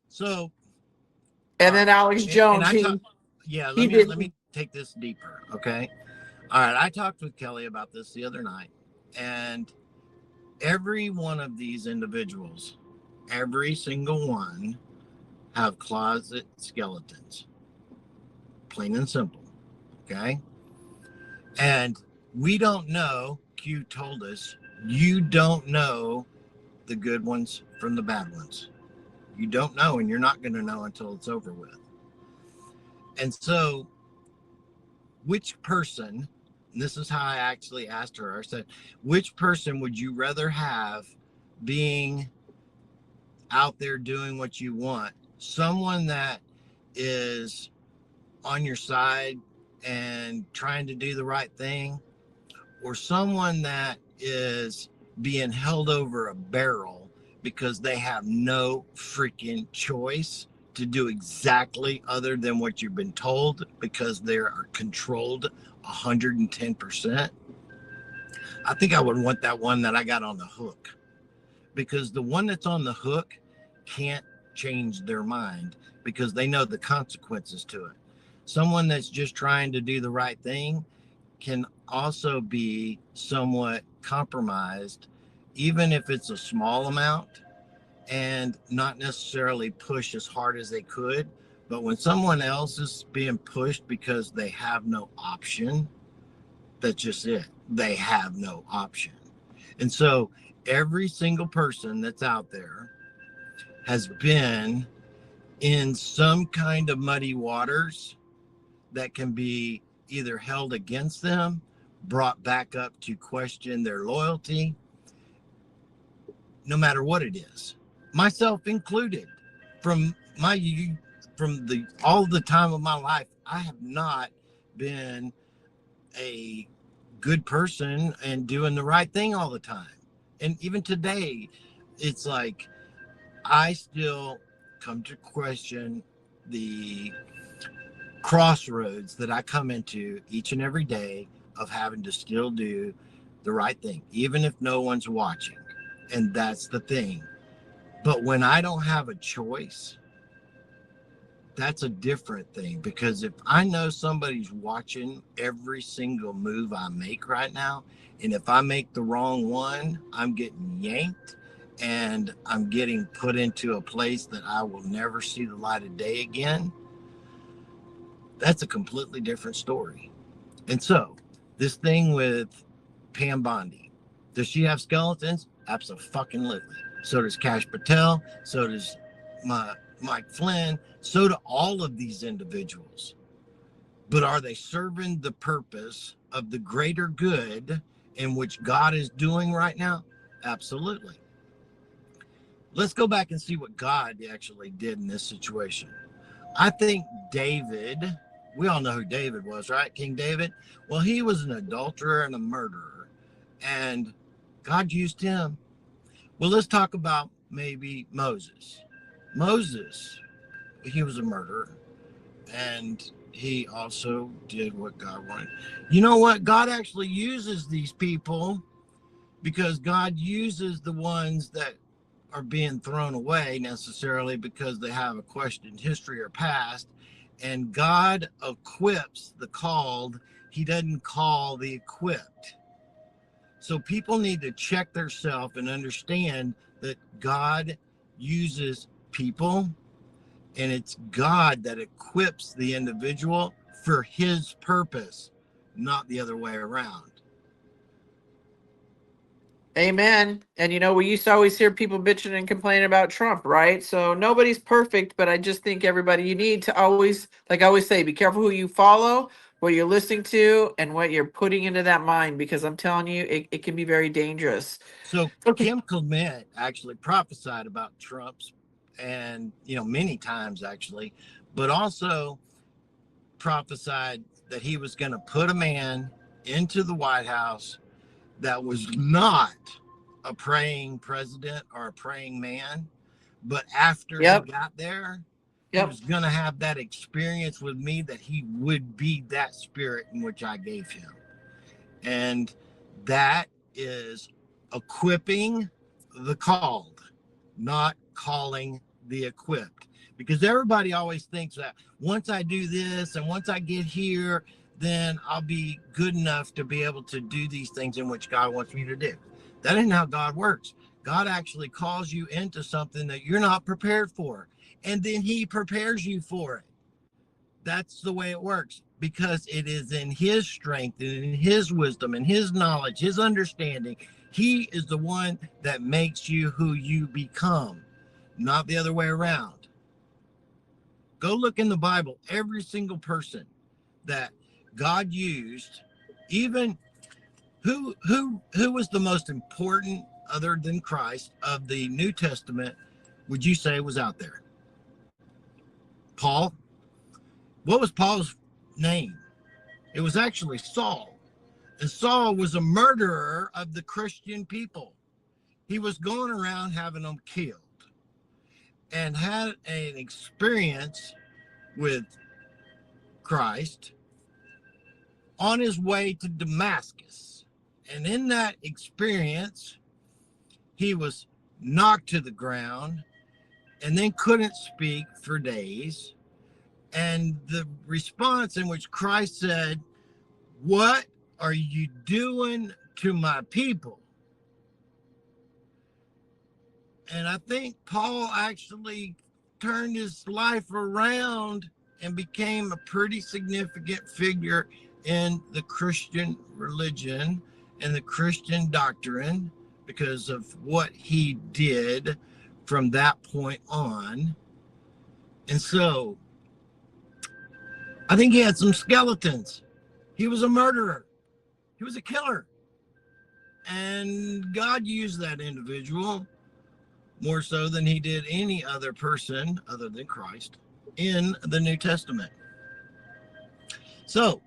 So, all And then right, Alex and Jones, I talk. Yeah, he let did. me take this deeper. Okay, all right. I talked with Kelly about this the other night, and every one of these individuals, every single one, have closet skeletons, plain and simple. Okay. And we don't know, Q told us, you don't know the good ones from the bad ones. You don't know, and you're not going to know until it's over with. And so, which person, and this is how I actually asked her, I said, which person would you rather have being out there doing what you want? Someone that is on your side and trying to do the right thing, or someone that is being held over a barrel because they have no freaking choice to do exactly other than what you've been told, because they are controlled 110%? I think I would want that one that I got on the hook, because the one that's on the hook can't change their mind because they know the consequences to it. Someone that's just trying to do the right thing can also be somewhat compromised, even if it's a small amount, and not necessarily push as hard as they could. But when someone else is being pushed because they have no option, that's just it. They have no option. And so every single person that's out there has been in some kind of muddy waters that can be either held against them, brought back up to question their loyalty, no matter what it is, myself included. From my from the all the time of my life, I have not been a good person and doing the right thing all the time. And even today, it's like I still come to question the crossroads that I come into each and every day of having to still do the right thing, even if no one's watching. And that's the thing. But when I don't have a choice, that's a different thing, because if I know somebody's watching every single move I make right now, and if I make the wrong one, I'm getting yanked and I'm getting put into a place that I will never see the light of day again. That's a completely different story. And so, this thing with Pam Bondi, does she have skeletons? Absolutely. So does Cash Patel. So does Mike Flynn. So do all of these individuals. But are they serving the purpose of the greater good in which God is doing right now? Absolutely. Let's go back and see what God actually did in this situation. I think David we all know who David was, right? King David. Well, he was an adulterer and a murderer, and God used him. Well, let's talk about maybe Moses. Moses, he was a murderer, and he also did what God wanted. You know what? God actually uses these people because God uses the ones that are being thrown away necessarily because they have a questioned history or past. And God equips the called. He doesn't call the equipped. So people need to check themselves and understand that God uses people, and it's God that equips the individual for his purpose, not the other way around. Amen. And we used to always hear people bitching and complaining about Trump, right? So nobody's perfect, but I just think everybody, you need to always, like I always say, be careful who you follow, what you're listening to, and what you're putting into that mind, because I'm telling you, it can be very dangerous. So Okay. Kim Clement actually prophesied about Trump's, and many times actually, but also prophesied that he was going to put a man into the White House that was not a praying president or a praying man, but after he Yep. got there, he Yep. was going to have that experience with me, that he would be that spirit in which I gave him. And that is equipping the called, not calling the equipped. Because everybody always thinks that once I do this and once I get here, then I'll be good enough to be able to do these things in which God wants me to do. That isn't how God works. God actually calls you into something that you're not prepared for, and then he prepares you for it. That's the way it works, because it is in his strength and in his wisdom and his knowledge, his understanding. He is the one that makes you who you become, not the other way around. Go look in the Bible. Every single person that God used, even who was the most important other than Christ of the New Testament, would you say was out there? Paul. What was Paul's name? It was actually Saul. And Saul was a murderer of the Christian people. He was going around having them killed, and had an experience with Christ on his way to Damascus. And in that experience, he was knocked to the ground and then couldn't speak for days. And the response in which Christ said, "What are you doing to my people?" And I think Paul actually turned his life around and became a pretty significant figure in the Christian religion and the Christian doctrine because of what he did from that point on. And so I think he had some skeletons. He was a murderer. He was a killer. And God used that individual more so than he did any other person other than Christ in the New Testament. So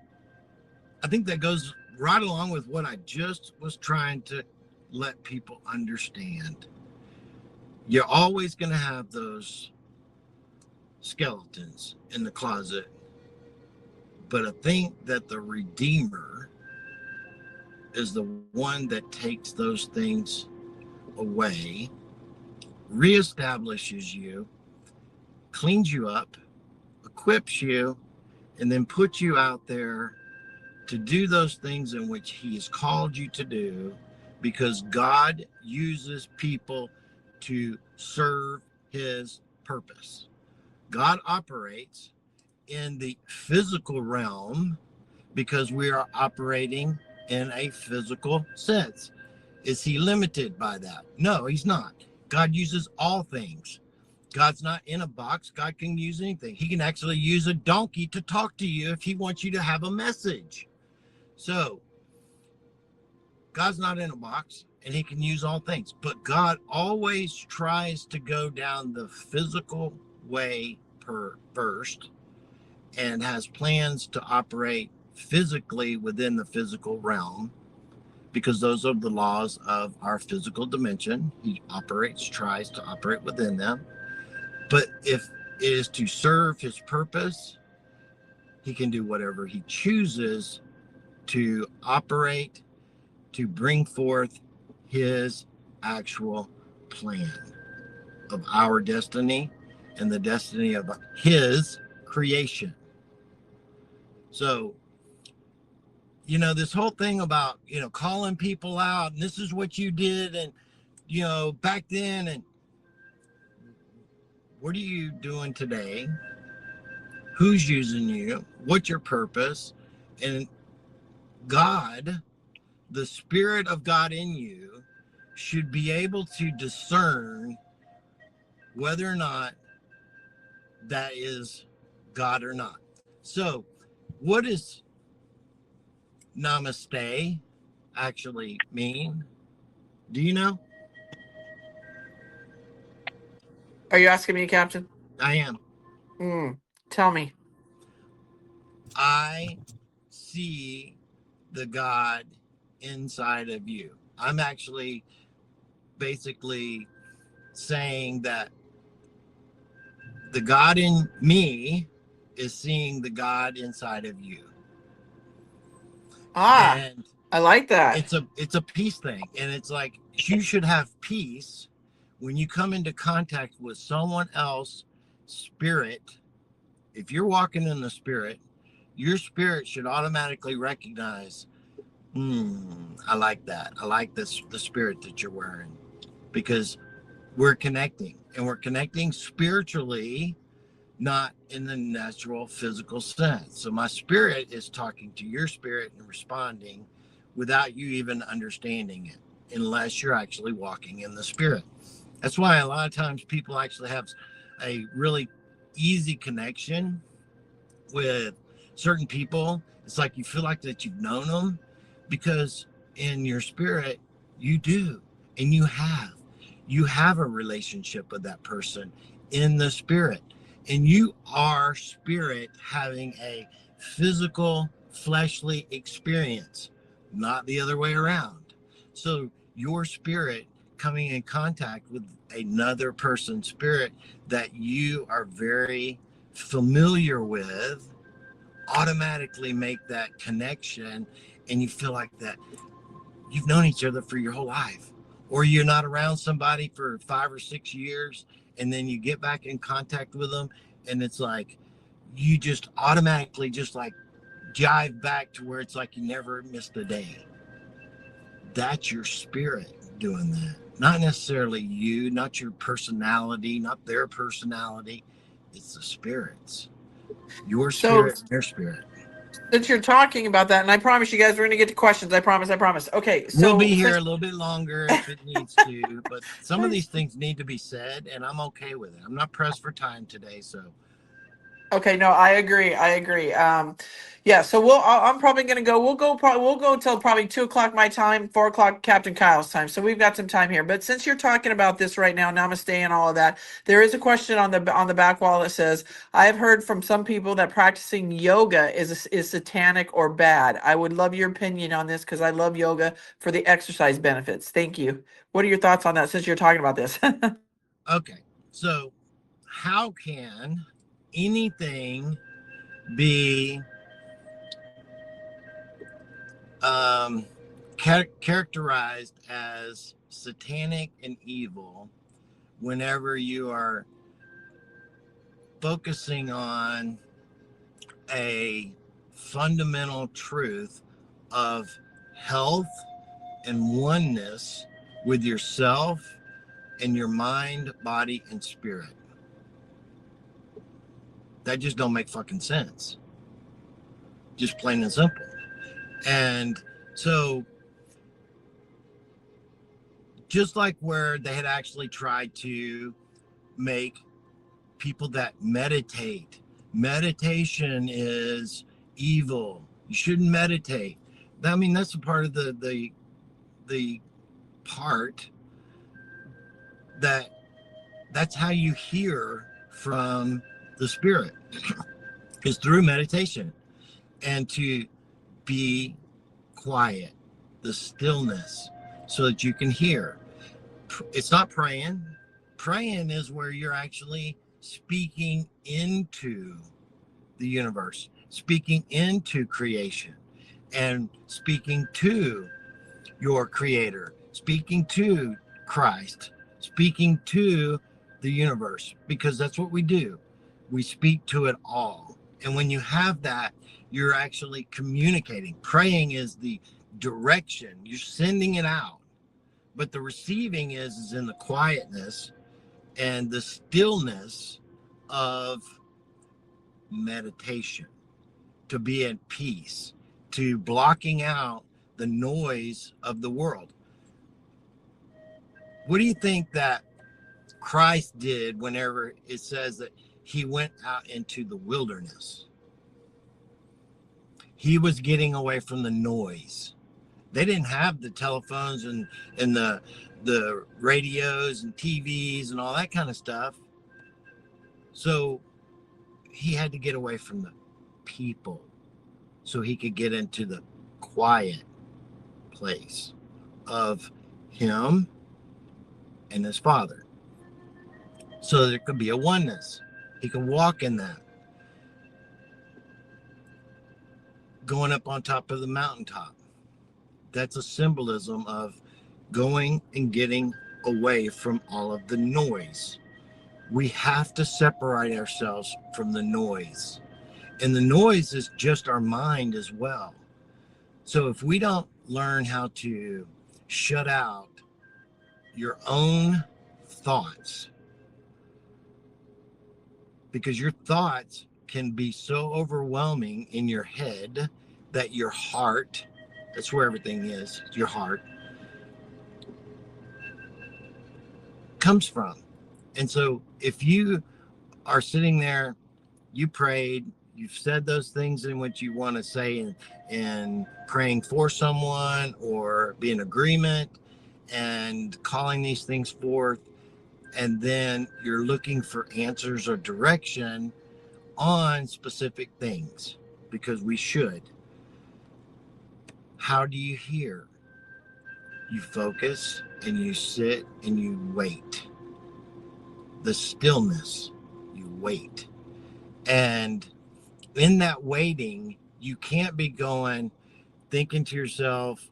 I think that goes right along with what I just was trying to let people understand. You're always going to have those skeletons in the closet, but I think that the Redeemer is the one that takes those things away, reestablishes you, cleans you up, equips you, and then puts you out there to do those things in which he has called you to do, because God uses people to serve his purpose. God operates in the physical realm because we are operating in a physical sense. Is he limited by that? No, he's not. God uses all things. God's not in a box. God can use anything. He can actually use a donkey to talk to you if he wants you to have a message. So God's not in a box, and he can use all things. But God always tries to go down the physical way first, and has plans to operate physically within the physical realm, because those are the laws of our physical dimension. He tries to operate within them. But if it is to serve his purpose, he can do whatever he chooses to operate, to bring forth his actual plan of our destiny and the destiny of his creation. So, this whole thing about, calling people out, and this is what you did, and, back then, and what are you doing today? Who's using you? What's your purpose? And God, the Spirit of God in you, should be able to discern whether or not that is God or not. So, what does namaste actually mean? Do you know? Are you asking me, Captain? I am. Tell me. I see the God inside of you. I'm actually basically saying that the God in me is seeing the God inside of you. And I like that. it's a peace thing. And it's like, you should have peace when you come into contact with someone else spirit. If you're walking in the spirit, your spirit should automatically recognize, I like that. I like the spirit that you're wearing, because we're connecting, and we're connecting spiritually, not in the natural physical sense. So my spirit is talking to your spirit and responding without you even understanding it, unless you're actually walking in the spirit. That's why a lot of times people actually have a really easy connection with certain people. It's like you feel like that you've known them, because in your spirit you do, and you have a relationship with that person in the spirit, and you are spirit having a physical fleshly experience, not the other way around. So your spirit coming in contact with another person's spirit that you are very familiar with automatically make that connection, and you feel like that you've known each other for your whole life, or you're not around somebody for 5 or 6 years, and then you get back in contact with them, and it's like you just automatically just like jive back to where it's like you never missed a day. That's your spirit doing that, not necessarily you, not your personality, not their personality. It's the spirits, your So, spirit and their spirit. since you're talking about that, and I promise you guys we're going to get to questions. I promise. Okay, We'll be so here a since little bit longer if it needs to, but some of these things need to be said, and I'm okay with it. I'm not pressed for time today, so. Okay, no, I agree. Yeah, so I'm probably gonna go. We'll go till probably 2 o'clock my time, 4 o'clock Captain Kyle's time. So we've got some time here. But since you're talking about this right now, Namaste and all of that, there is a question on the back wall that says, "I have heard from some people that practicing yoga is satanic or bad. I would love your opinion on this because I love yoga for the exercise benefits. Thank you. What are your thoughts on that? Since you're talking about this." Okay, so how can anything be characterized as satanic and evil whenever you are focusing on a fundamental truth of health and oneness with yourself and your mind, body, and spirit? That just don't make fucking sense. Just plain and simple. And so, just like where they had actually tried to make people that meditation is evil, you shouldn't meditate. I mean, that's a part of the part that's how you hear from the spirit. is through meditation, and to be quiet, the stillness, so that you can hear. It's not praying. Praying is where you're actually speaking into the universe, speaking into creation, and speaking to your creator, speaking to Christ, speaking to the universe, because that's what we do. We speak to it all. And when you have that, you're actually communicating. Praying is the direction, you're sending it out. But the receiving is in the quietness and the stillness of meditation, to be at peace, to blocking out the noise of the world. What do you think that Christ did whenever it says that he went out into the wilderness? He was getting away from the noise. They didn't have the telephones and the radios and TVs and all that kind of stuff. So he had to get away from the people so he could get into the quiet place of him and his Father, so there could be a oneness. He can walk in that. Going up on top of the mountaintop, that's a symbolism of going and getting away from all of the noise. We have to separate ourselves from the noise. And the noise is just our mind as well. So if we don't learn how to shut out your own thoughts, because your thoughts can be so overwhelming in your head that your heart, that's where everything is, your heart, comes from. And so if you are sitting there, you prayed, you've said those things in what you want to say, and praying for someone or be in agreement and calling these things forth, and then you're looking for answers or direction on specific things, because we should. How do you hear? You focus and you sit and you wait. The stillness, you wait. And in that waiting, you can't be going, thinking to yourself,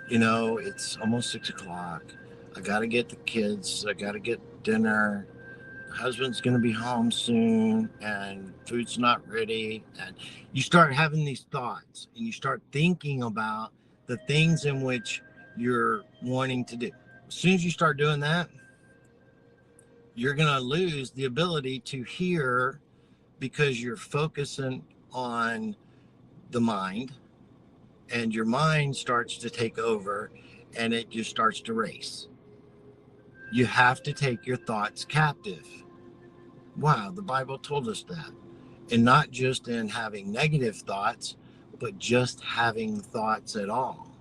it's almost 6 o'clock. I got to get the kids. I got to get dinner. Husband's going to be home soon and food's not ready. And you start having these thoughts and you start thinking about the things in which you're wanting to do. As soon as you start doing that, you're going to lose the ability to hear, because you're focusing on the mind, and your mind starts to take over and it just starts to race. You have to take your thoughts captive. Wow, the Bible told us that. And not just in having negative thoughts, but just having thoughts at all.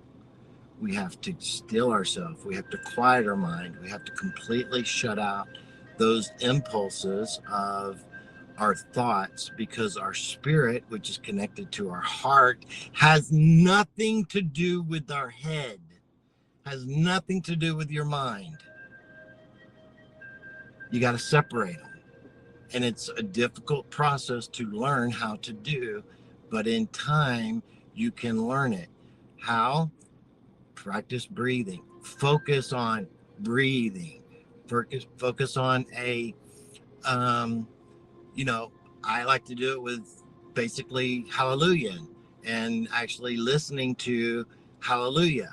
We have to still ourselves. We have to quiet our mind. We have to completely shut out those impulses of our thoughts, because our spirit, which is connected to our heart, has nothing to do with our head, has nothing to do with your mind. You got to separate them. And it's a difficult process to learn how to do, but in time you can learn it. How? Practice breathing. Focus on breathing. Focus on I like to do it with basically hallelujah, and actually listening to hallelujah.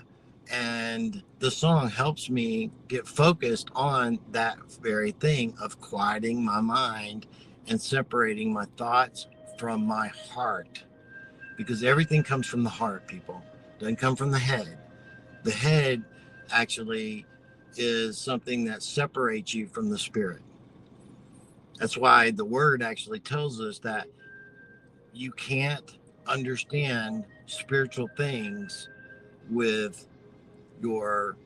And the song helps me get focused on that very thing of quieting my mind and separating my thoughts from my heart. Because everything comes from the heart, people. It doesn't come from the head. The head actually is something that separates you from the spirit. That's why the word actually tells us that you can't understand spiritual things with your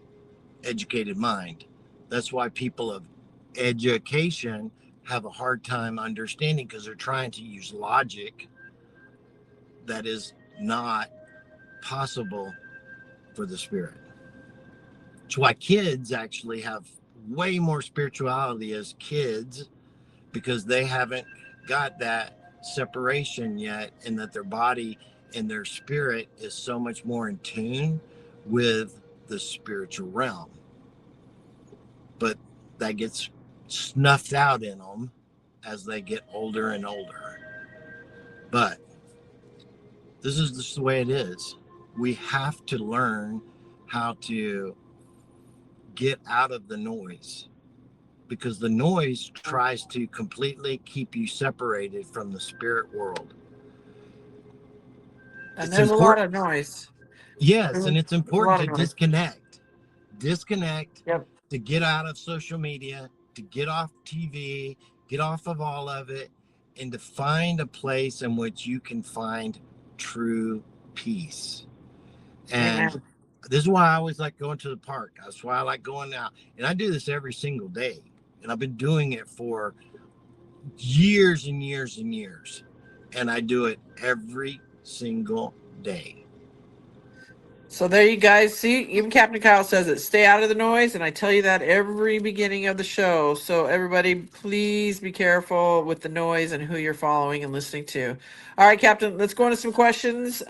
educated mind. That's why people of education have a hard time understanding because they're trying to use logic that is not possible for the spirit. It's why kids actually have way more spirituality as kids, because they haven't got that separation yet, and that their body and their spirit is so much more in tune with the spiritual realm. But that gets snuffed out in them as they get older and older. But this is just the way it is. We have to learn how to get out of the noise, because the noise tries to completely keep you separated from the spirit world. And It's there's a lot important. of noise. Yes, There's and it's a important lot to of noise. disconnect, Yep. to get out of social media, to get off TV, get off of all of it, and to find a place in which you can find true peace. And Amen. this is why I always like going to the park. That's why I like going out. And I do this every single day. And I've been doing it for years and years and years. And I do it every single day. So there you guys see, even Captain Kyle says it. Stay out of the noise, and I tell you that every beginning of the show. So everybody, please be careful with the noise and who you're following and listening to. All right, Captain, let's go into some questions.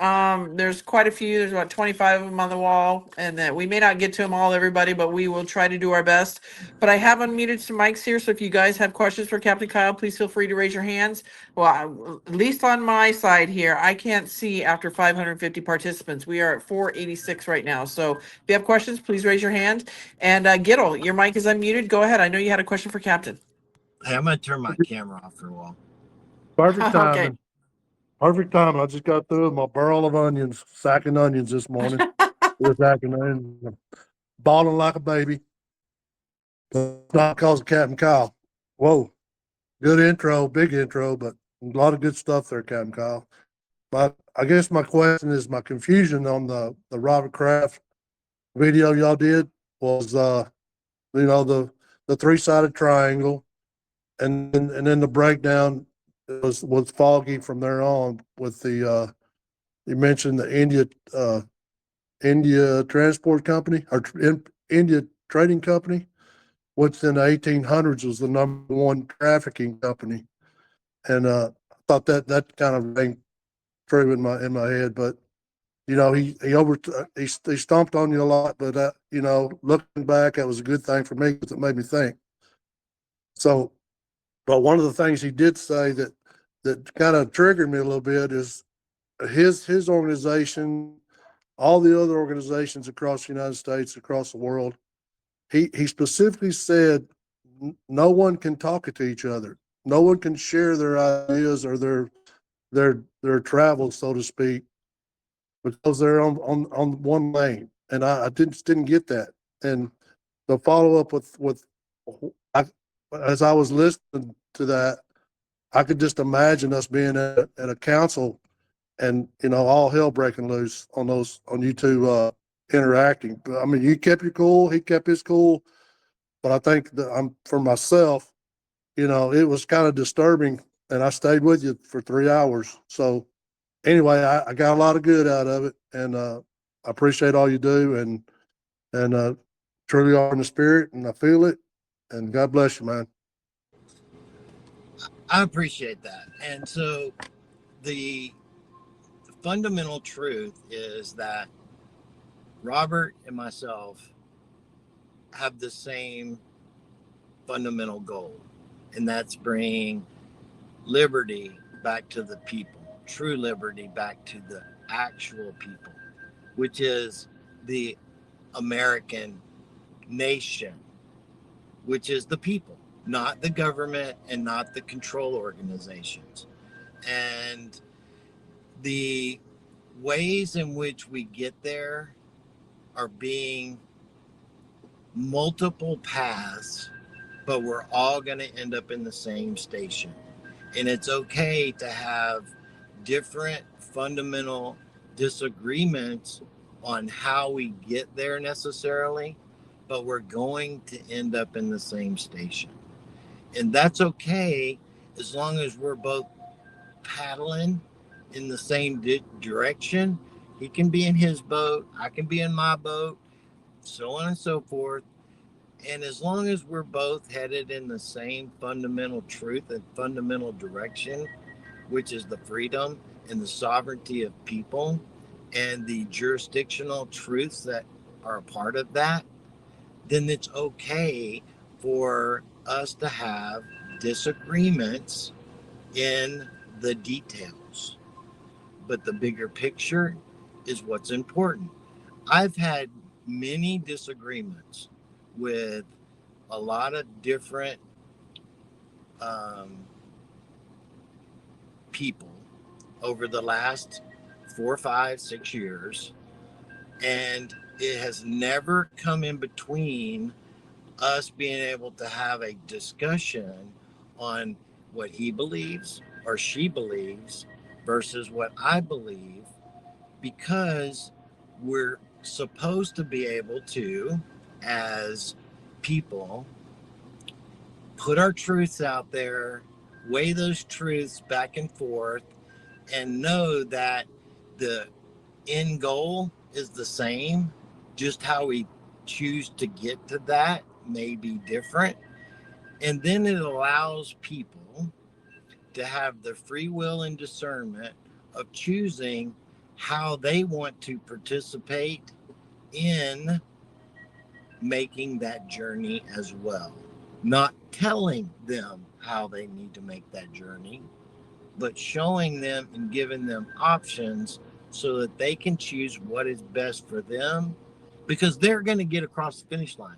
There's quite a few. There's about 25 of them on the wall, and that we may not get to them all, everybody, but we will try to do our best. But I have unmuted some mics here, so if you guys have questions for Captain Kyle, please feel free to raise your hands. Well, at least on my side here, I can't see after 550 participants. We are at 486 right now. So if you have questions, please raise your hand. And Gittle, your mic is unmuted. Go ahead. I know you had a question for Captain. Hey, I'm going to turn my camera off for a while. Perfect Okay. timing. Perfect timing. I just got through with my barrel of onions, sacking onions this morning. This afternoon, balling like a baby. Not because of Captain Kyle. Whoa, good intro, big intro, but a lot of good stuff there, Captain Kyle. But I guess my question is, my confusion on the Robert Kraft video y'all did was, the 3-sided triangle, and then the breakdown was foggy from there on with the you mentioned the India Transport Company, or India Trading Company, which in the 1800s was the number one trafficking company, and I thought that kind of rang true in my head. But he stomped on you a lot, but looking back, that was a good thing for me because it made me think. So, but one of the things he did say that kind of triggered me a little bit is his organization, all the other organizations across the United States, across the world. He specifically said no one can talk to each other. No one can share their ideas or their travels, so to speak, because they're on one lane. And I didn't get that. And the follow up with I, as I was listening to that, I could just imagine us being at a council and all hell breaking loose on you two interacting. But I mean, you kept your cool, he kept his cool, but I think that for myself, it was kind of disturbing, and I stayed with you for 3 hours. So anyway, I got a lot of good out of it, and I appreciate all you do, and truly are in the spirit, and I feel it. And God bless you, man. I appreciate that. And so the fundamental truth is that Robert and myself have the same fundamental goal, and that's bringing liberty back to the people, true liberty back to the actual people, which is the American nation, which is the people, not the government and not the control organizations. And the ways in which we get there are being multiple paths, but we're all going to end up in the same station. And it's okay to have different fundamental disagreements on how we get there necessarily, but we're going to end up in the same station. And that's okay as long as we're both paddling in the same direction. He can be in his boat, I can be in my boat, so on and so forth. And as long as we're both headed in the same fundamental truth and fundamental direction, which is the freedom and the sovereignty of people and the jurisdictional truths that are a part of that, then it's okay for us to have disagreements in the details. But the bigger picture is what's important. I've had many disagreements with a lot of different um, people over the last 4, 5, 6 years, and it has never come in between us being able to have a discussion on what he believes or she believes versus what I believe, because we're supposed to be able to, as people, put our truths out there, weigh those truths back and forth, and know that the end goal is the same. Just how we choose to get to that may be different. And then it allows people to have the free will and discernment of choosing how they want to participate in making that journey as well. Not telling them how they need to make that journey, but showing them and giving them options so that they can choose what is best for them, because they're going to get across the finish line.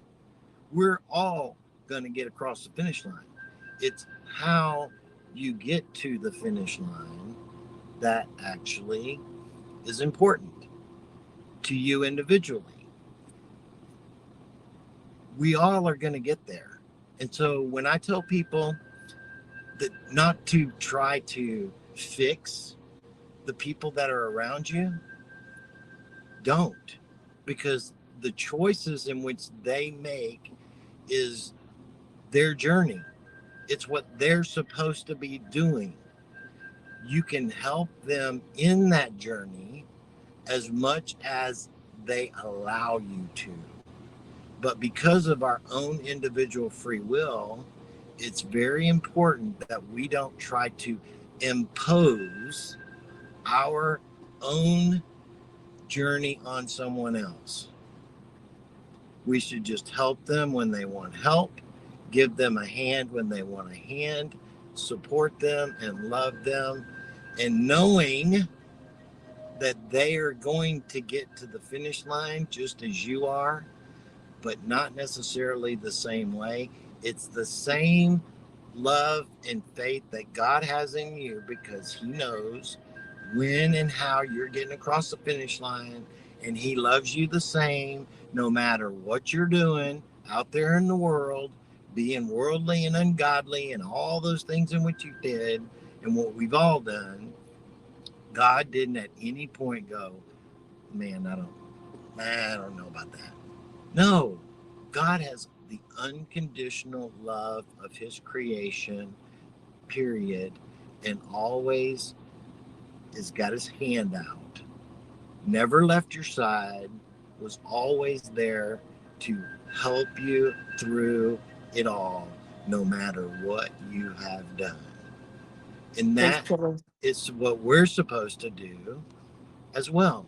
We're all going to get across the finish line. It's how you get to the finish line that actually is important to you individually. We all are going to get there. And so when I tell people that not to try to fix the people that are around you, don't, because the choices in which they make is their journey. It's what they're supposed to be doing. You can help them in that journey as much as they allow you to. But because of our own individual free will, it's very important that we don't try to impose our own journey on someone else. We should just help them when they want help, give them a hand when they want a hand, support them and love them, and knowing that they are going to get to the finish line just as you are, but not necessarily the same way. It's the same love and faith that God has in you, because he knows when and how you're getting across the finish line, and he loves you the same no matter what you're doing out there in the world, being worldly and ungodly and all those things in which you did and what we've all done. God didn't at any point go, man, I don't know about that. No, God has the unconditional love of his creation, period, and always has got his hand out, never left your side, was always there to help you through it all, no matter what you have done. And Thanks, that Kevin. is what we're supposed to do as well.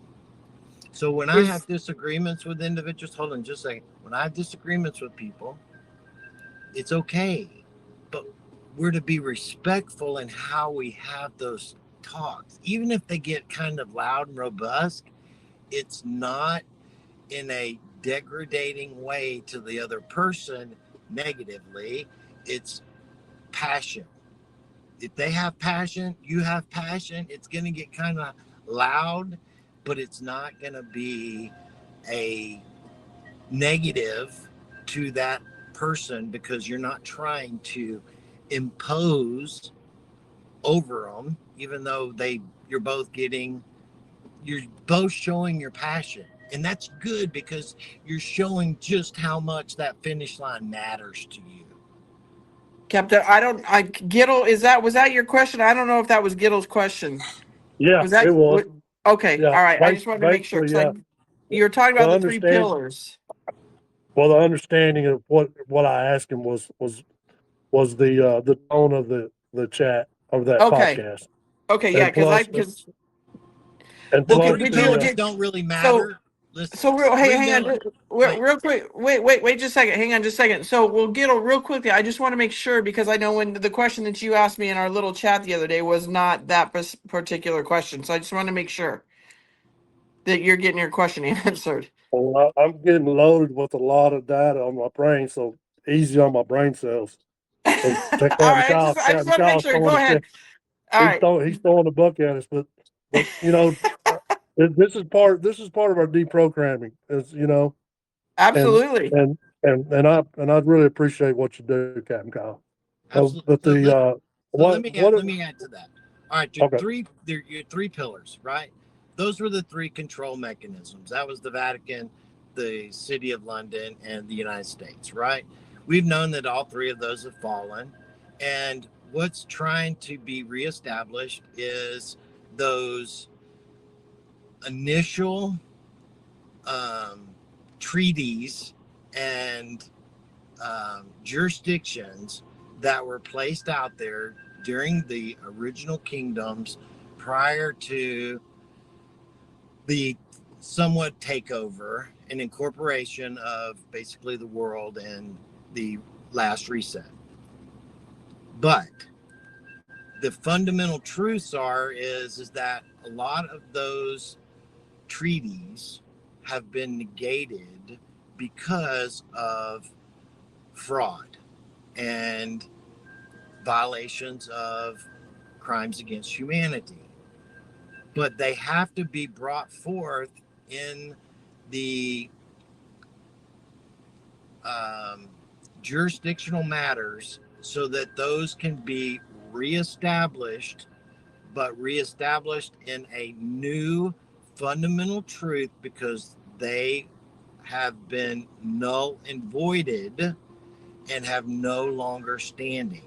So when I Is have disagreements with individuals, hold on just a second. When I have disagreements with people, it's okay. But we're to be respectful in how we have those talks. Even if they get kind of loud and robust, it's not in a degrading way to the other person negatively. It's passion. If they have passion, you have passion, it's going to get kind of loud, but it's not going to be a negative to that person, because you're not trying to impose over them, even though you're both showing your passion. And that's good, because you're showing just how much that finish line matters to you. Captain, Gittle, was that your question? I don't know if that was Gittle's question. Yeah, Was that, it was. okay, Yeah, all right. I just wanted to make sure. basically, yeah. You were talking The about the three understand, pillars. well, the understanding of what I asked him was the tone of the chat of that Okay. podcast, Okay, yeah, and plus and The well, plus three did you, pillars the don't really so, matter. Listen, hey, three hang on, pillars. Wait, real quick, wait just a second, hang on just a second. So we'll get real quickly. I just want to make sure because I know when the question that you asked me in our little chat the other day was not that particular question. So I just want to make sure that you're getting your question answered. well, I'm getting loaded with a lot of data on my brain, so easy on my brain cells. All So right, I just want to make sure. Go ahead. All right, he's throwing a buck at us, but this is part of our deprogramming, as you know, and absolutely. and I really appreciate what you do, Captain Kyle. absolutely. But the So let me add, what let me add to that. All right, okay. your three pillars, right? Those were the three control mechanisms. That was the Vatican, the City of London, and the United States, right? We've known that all three of those have fallen, and what's trying to be reestablished is those initial treaties and jurisdictions that were placed out there during the original kingdoms prior to the somewhat takeover and incorporation of basically the world and the last reset. But the fundamental truths is that a lot of those treaties have been negated because of fraud and violations of crimes against humanity. But they have to be brought forth in the jurisdictional matters so that those can be reestablished, but reestablished in a new fundamental truth because they have been null and voided and have no longer standing.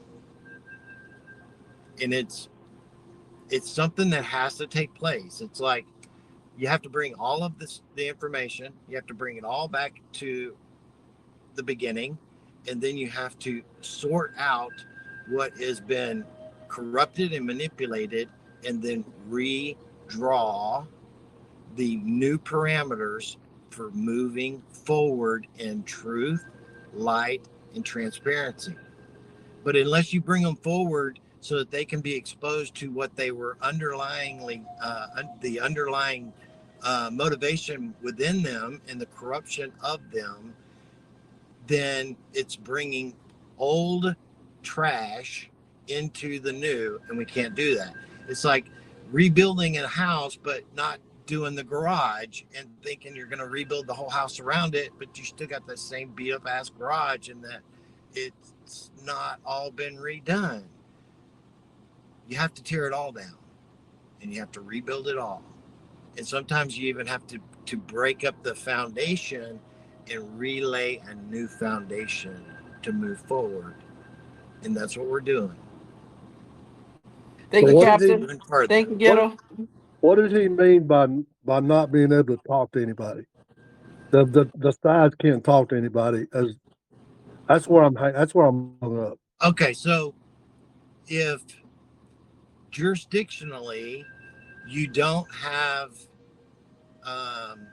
And it's something that has to take place. It's like you have to bring all of the information, you have to bring it all back to the beginning, and then you have to sort out what has been corrupted and manipulated, and then redraw the new parameters for moving forward in truth, light, and transparency. But unless you bring them forward so that they can be exposed to what they were the underlying motivation within them and the corruption of them, then it's bringing old trash into the new, and we can't do that. It's like rebuilding a house, but not doing the garage and thinking you're going to rebuild the whole house around it, but you still got the same beat up ass garage and that it's not all been redone. You have to tear it all down and you have to rebuild it all. And sometimes you even have to break up the foundation and relay a new foundation to move forward. And that's what we're doing. Thank So you, what did Captain. Thank you, what Gittle. what did he mean by not being able to talk to anybody? The sides can't talk to anybody. As that's where I'm hung up. Okay, so if jurisdictionally you don't have um,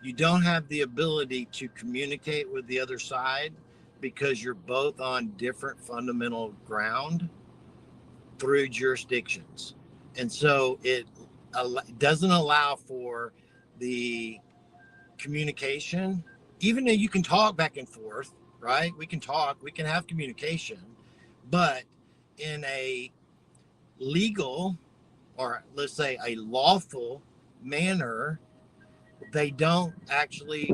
you don't have the ability to communicate with the other side because you're both on different fundamental ground through jurisdictions, and so it doesn't allow for the communication. Even though you can talk back and forth, right? We can talk, we can have communication, but in a legal, or let's say a lawful manner, they don't actually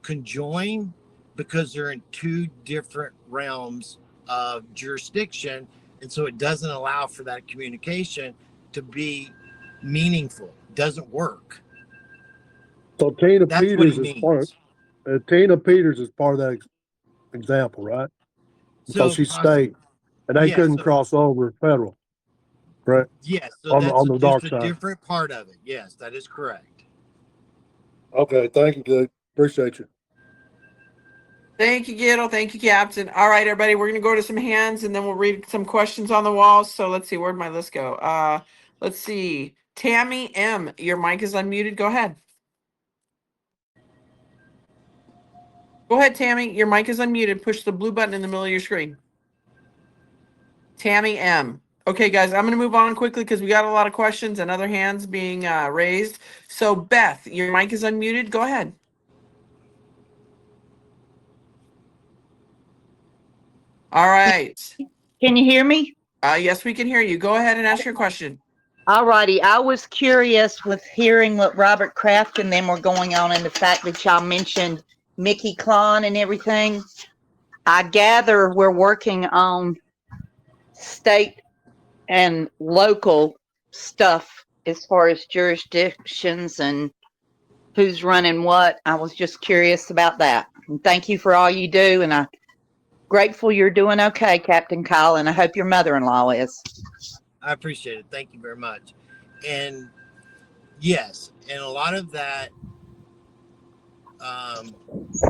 conjoin because they're in two different realms of jurisdiction. And so it doesn't allow for that communication to be meaningful. It doesn't work. So That's what he means. Tina Peters is part of that example, right? because So she's state, and they yeah, couldn't so cross over federal, correct? yes, so On that's the just dark a side. different part of it. Yes, that is correct. Okay, thank you, good. Appreciate you. Thank you, Gittle. Thank you, Captain. All right, everybody, we're gonna go to some hands and then we'll read some questions on the walls. So let's see, where'd my list go? Let's see. Tammy M, your mic is unmuted. Go ahead. Go ahead, Tammy. Your mic is unmuted. Push the blue button in the middle of your screen. Tammy M. Okay, guys, I'm going to move on quickly because we got a lot of questions and other hands being raised. So, Beth, your mic is unmuted. Go ahead. All right. Can you hear me? Yes, we can hear you. Go ahead and ask your question. All righty. I was curious with hearing what Robert Kraft and them were going on and the fact that y'all mentioned Mickey Klon and everything. I gather we're working on state and local stuff as far as jurisdictions and who's running what. I was just curious about that. And thank you for all you do. And I'm grateful you're doing okay, Captain Kyle. And I hope your mother-in-law is. I appreciate it. Thank you very much. And yes, and a lot of that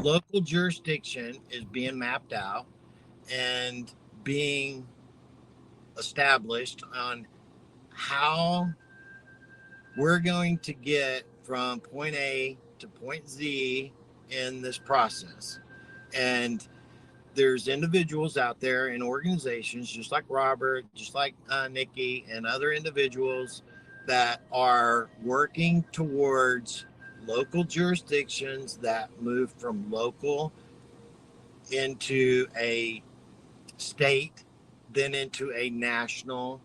local jurisdiction is being mapped out and being established on how we're going to get from point A to point Z in this process. And there's individuals out there in organizations, just like Robert, just like Nikki, and other individuals that are working towards local jurisdictions that move from local into a state, then into a national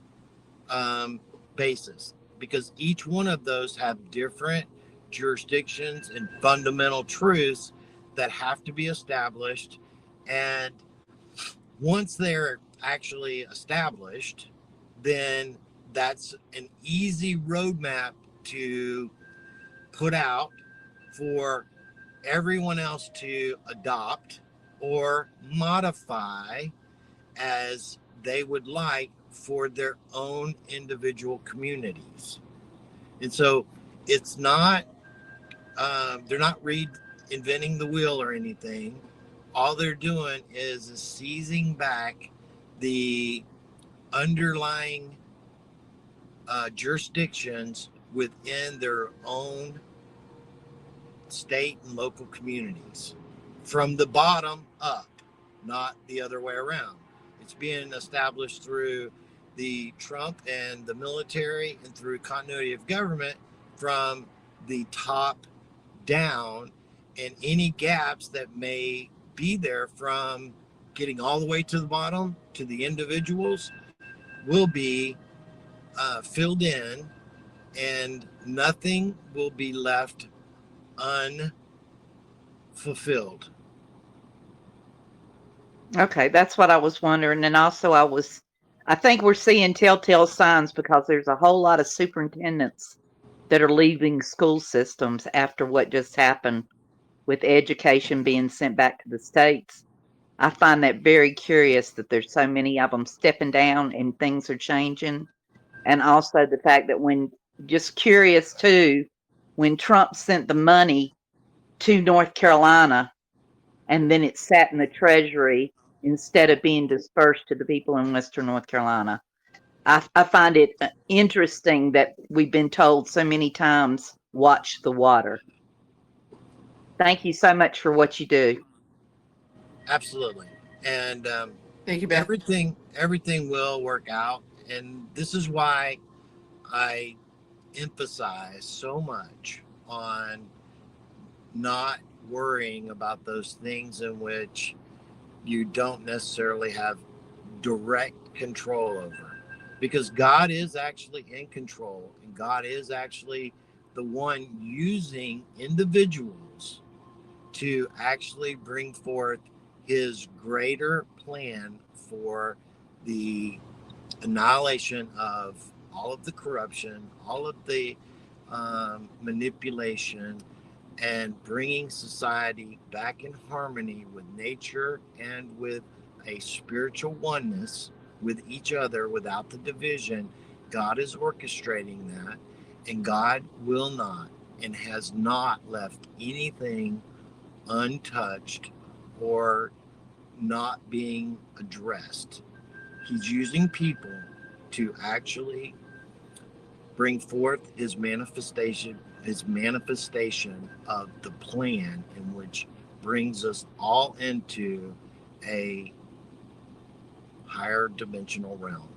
basis, because each one of those have different jurisdictions and fundamental truths that have to be established. And once they're actually established, then that's an easy roadmap to put out for everyone else to adopt or modify as they would like for their own individual communities. And so it's not, they're not reinventing the wheel or anything. All they're doing is seizing back the underlying jurisdictions within their own state and local communities from the bottom up, not the other way around. It's being established through the Trump and the military and through continuity of government from the top down, and any gaps that may be there from getting all the way to the bottom to the individuals will be filled in, and nothing will be left unfulfilled. Okay, that's what I was wondering. And also, I think we're seeing telltale signs because there's a whole lot of superintendents that are leaving school systems after what just happened with education being sent back to the states. I find that very curious that there's so many of them stepping down and things are changing. And also the fact that just curious too, when Trump sent the money to North Carolina, and then it sat in the Treasury instead of being dispersed to the people in Western North Carolina. I find it interesting that we've been told so many times, watch the water. Thank you so much for what you do. Absolutely. And Thank you, Beth. everything will work out. And this is why I emphasize so much on not worrying about those things in which you don't necessarily have direct control over, because God is actually in control, and God is actually the one using individuals to actually bring forth his greater plan for the annihilation of all of the corruption, all of the manipulation, and bringing society back in harmony with nature and with a spiritual oneness with each other without the division. God is orchestrating that, and God will not and has not left anything untouched or not being addressed. He's using people to actually bring forth his manifestation of the plan, in which brings us all into a higher dimensional realm.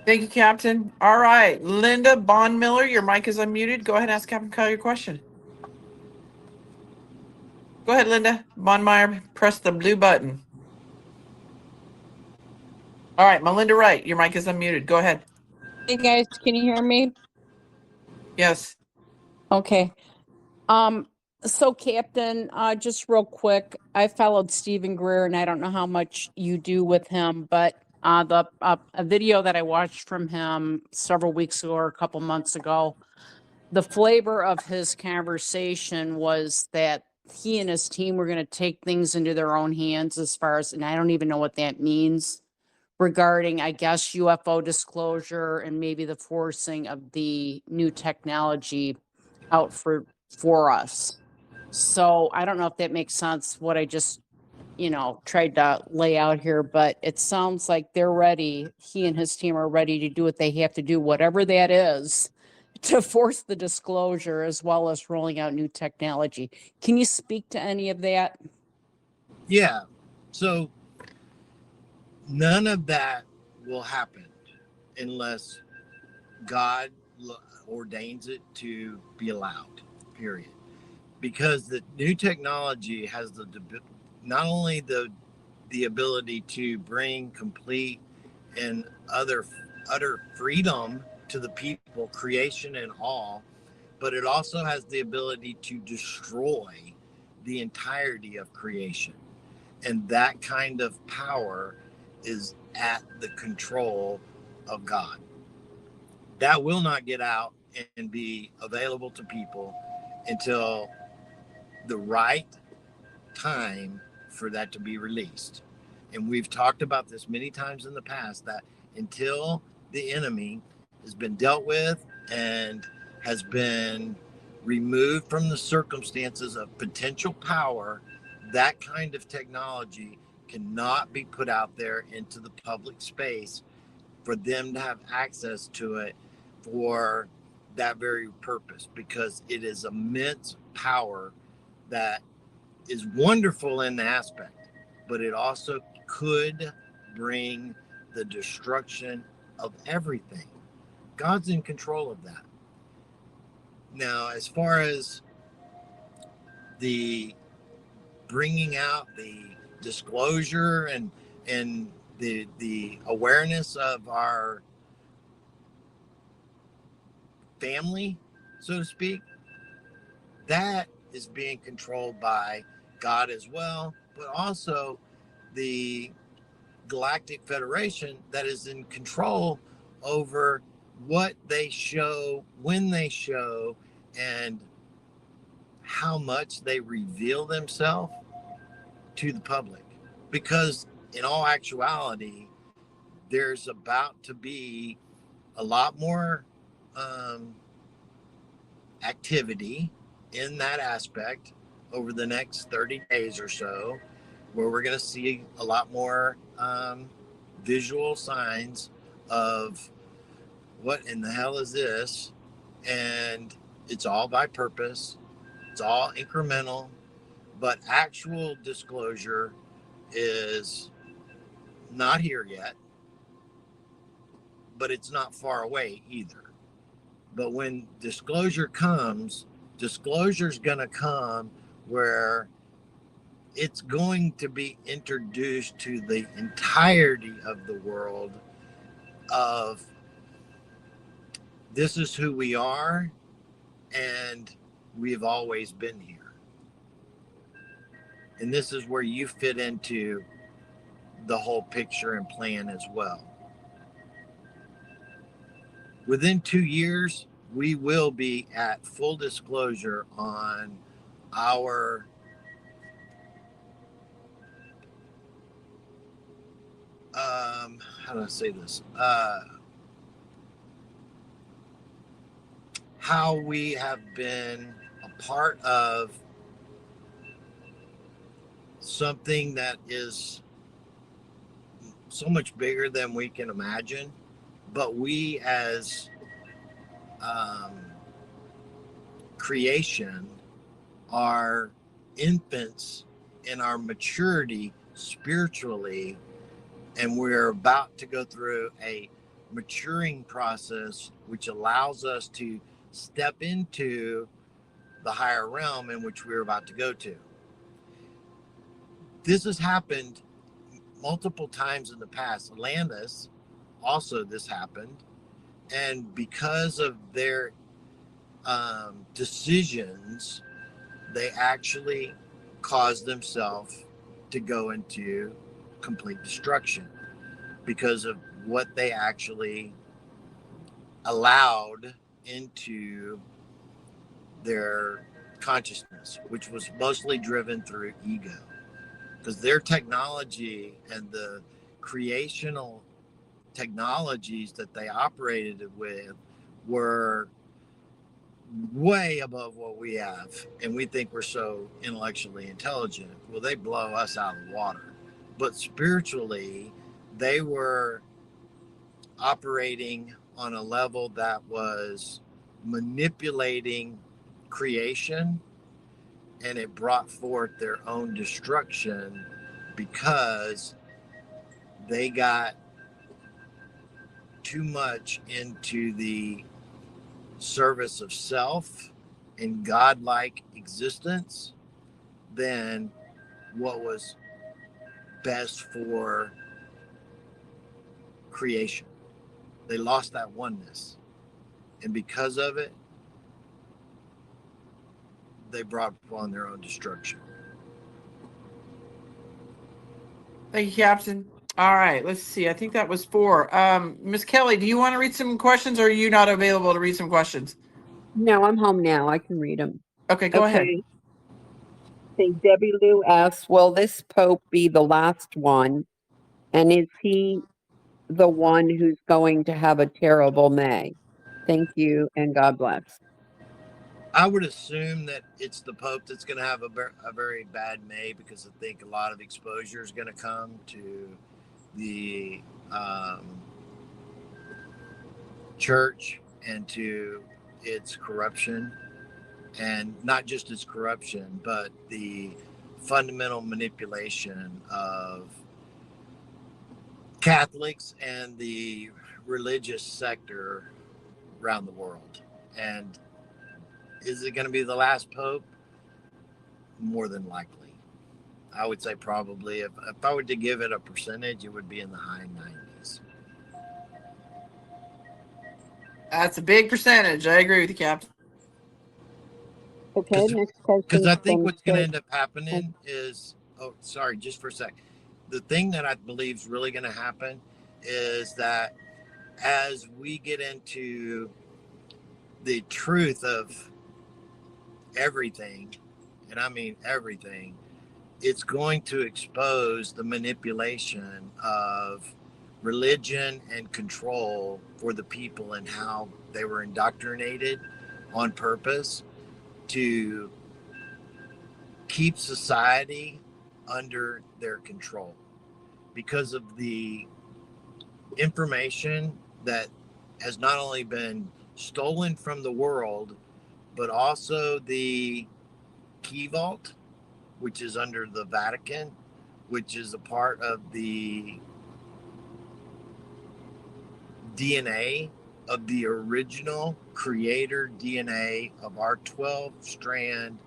Thank you, Captain. All right, Linda Bond Miller, your mic is unmuted. Go ahead and ask Captain Kyle your question. Go ahead, Linda Bondmeyer. Press the blue button. All right, Melinda Wright, your mic is unmuted. Go ahead. Hey guys, can you hear me? Yes. Okay. So Captain, just real quick, I followed Stephen Greer and I don't know how much you do with him, but a video that I watched from him several weeks ago or a couple months ago, the flavor of his conversation was that he and his team were going to take things into their own hands as far as, and I don't even know what that means, regarding, I guess, UFO disclosure and maybe the forcing of the new technology out for us. So I don't know if that makes sense, what I just, tried to lay out here, but it sounds like they're ready. He and his team are ready to do what they have to do, whatever that is, to force the disclosure as well as rolling out new technology. Can you speak to any of that? Yeah. So none of that will happen unless God ordains it to be allowed, period. Because the new technology has not only the ability to bring complete and utter freedom to the people, creation and all, but it also has the ability to destroy the entirety of creation. And that kind of power is at the control of God. That will not get out and be available to people until the right time for that to be released. And we've talked about this many times in the past, that until the enemy has been dealt with and has been removed from the circumstances of potential power, that kind of technology cannot be put out there into the public space for them to have access to it for that very purpose, because it is immense power that is wonderful in the aspect, but it also could bring the destruction of everything. God's in control of that. Now, as far as the bringing out the disclosure and the awareness of our family, so to speak, that is being controlled by God as well, but also the Galactic Federation that is in control over what they show, when they show, and how much they reveal themselves to the public. Because in all actuality, there's about to be a lot more activity in that aspect over the next 30 days or so, where we're going to see a lot more visual signs of what in the hell is this. And it's all by purpose, it's all incremental, but actual disclosure is not here yet, but it's not far away either. But when disclosure comes, disclosure's going to come where it's going to be introduced to the entirety of the world of this is who we are, and we've always been here. And this is where you fit into the whole picture and plan as well. Within 2 years, we will be at full disclosure on our how do I say this? How we have been a part of something that is so much bigger than we can imagine, but we as um, creation are infants in our maturity spiritually, and we're about to go through a maturing process which allows us to step into the higher realm in which we're about to go to. This has happened multiple times in the past. Atlantis, also this happened, and because of their decisions, they actually caused themselves to go into complete destruction because of what they actually allowed into their consciousness, which was mostly driven through ego. Because their technology and the creational technologies that they operated with were way above what we have, and we think we're so intellectually intelligent. Well, they blow us out of the water. But spiritually, they were operating on a level that was manipulating creation, and it brought forth their own destruction because they got too much into the service of self and godlike existence than what was best for creation. They lost that oneness. And because of it, they brought upon their own destruction. Thank you, Captain. All right, let's see. I think that was 4. Miss Kelly, do you want to read some questions, or are you not available to read some questions? No, I'm home now. I can read them. Okay, go ahead. Okay. Say Debbie Lou asks, will this Pope be the last one? And is he the one who's going to have a terrible May? Thank you and God bless. I would assume that it's the Pope that's going to have a very bad May, because I think a lot of exposure is going to come to the church and to its corruption, and not just its corruption, but the fundamental manipulation of Catholics and the religious sector around the world. And is it going to be the last Pope? More than likely. I would say probably, if I were to give it a percentage, it would be in the high 90s. That's a big percentage. I agree with you, Captain. Okay, next question. Because I think what's going to end up happening is, oh, sorry, just for a sec. The thing that I believe is really going to happen is that as we get into the truth of everything, and I mean everything, it's going to expose the manipulation of religion and control for the people, and how they were indoctrinated on purpose to keep society under their control, because of the information that has not only been stolen from the world, but also the key vault, which is under the Vatican, which is a part of the DNA of the original creator DNA of our 12 strand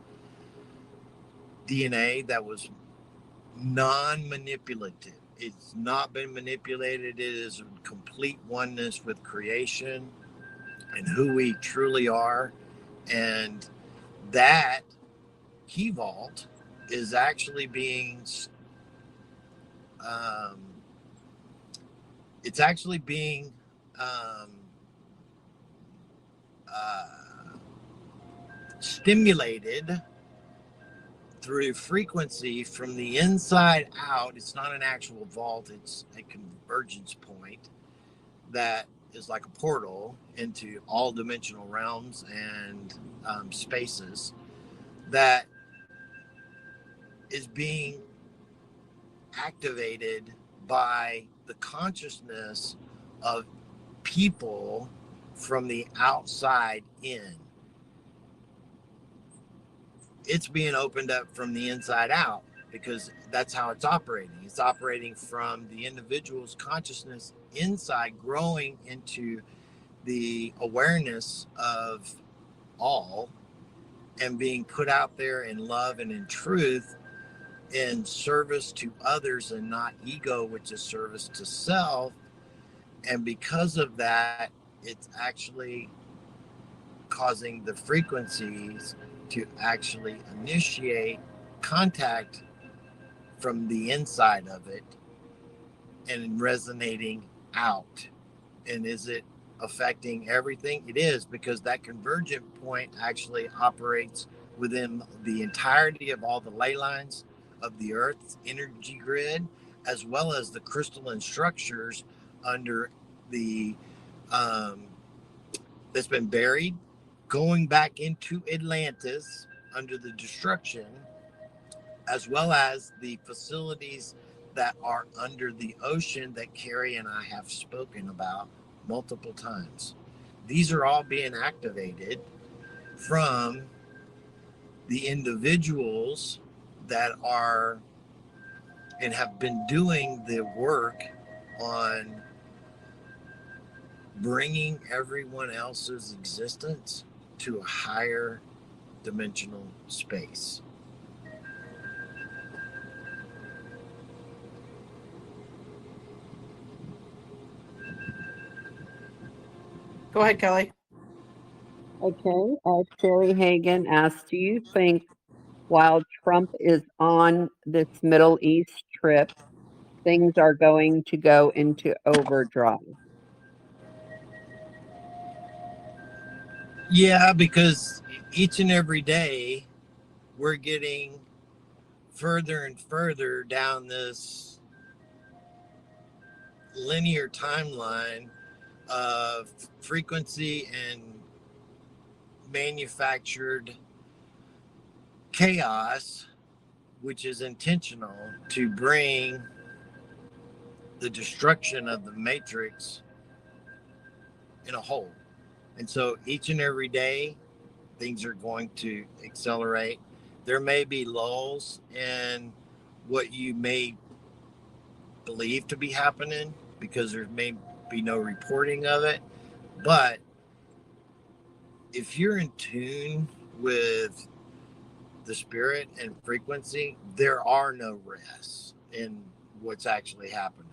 DNA that was non-manipulative. It's not been manipulated. It is complete oneness with creation and who we truly are. And that key vault is actually being um, it's actually being um, uh, stimulated through frequency from the inside out. It's not an actual vault, it's a convergence point that is like a portal into all dimensional realms and spaces that is being activated by the consciousness of people from the outside in. It's being opened up from the inside out because that's how it's operating. It's operating from the individual's consciousness inside, growing into the awareness of all and being put out there in love and in truth, in service to others and not ego, which is service to self. And because of that, it's actually causing the frequencies to actually initiate contact from the inside of it and resonating out. And is it affecting everything? It is, because that convergent point actually operates within the entirety of all the ley lines of the Earth's energy grid, as well as the crystalline structures under the that's been buried, going back into Atlantis under the destruction, as well as the facilities that are under the ocean that Carrie and I have spoken about multiple times. These are all being activated from the individuals that are and have been doing the work on bringing everyone else's existence to a higher dimensional space. Go ahead, Kelly. Okay, Sherry Hagan asks, do you think while Trump is on this Middle East trip, things are going to go into overdrive? Yeah, because each and every day we're getting further and further down this linear timeline of frequency and manufactured chaos, which is intentional to bring the destruction of the matrix in a whole. And so each and every day, things are going to accelerate. There may be lulls in what you may believe to be happening because there may be no reporting of it. But if you're in tune with the spirit and frequency, there are no rests in what's actually happening.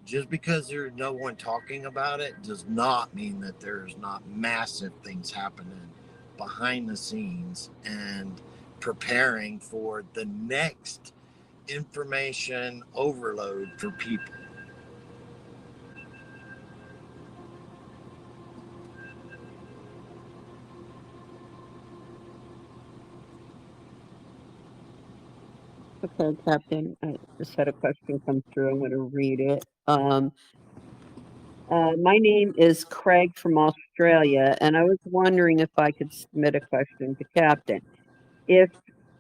Just because there's no one talking about it does not mean that there's not massive things happening behind the scenes and preparing for the next information overload for people. Okay, Captain, I just had a question come through. I'm going to read it. My name is Craig from Australia, and I was wondering if I could submit a question to Captain. If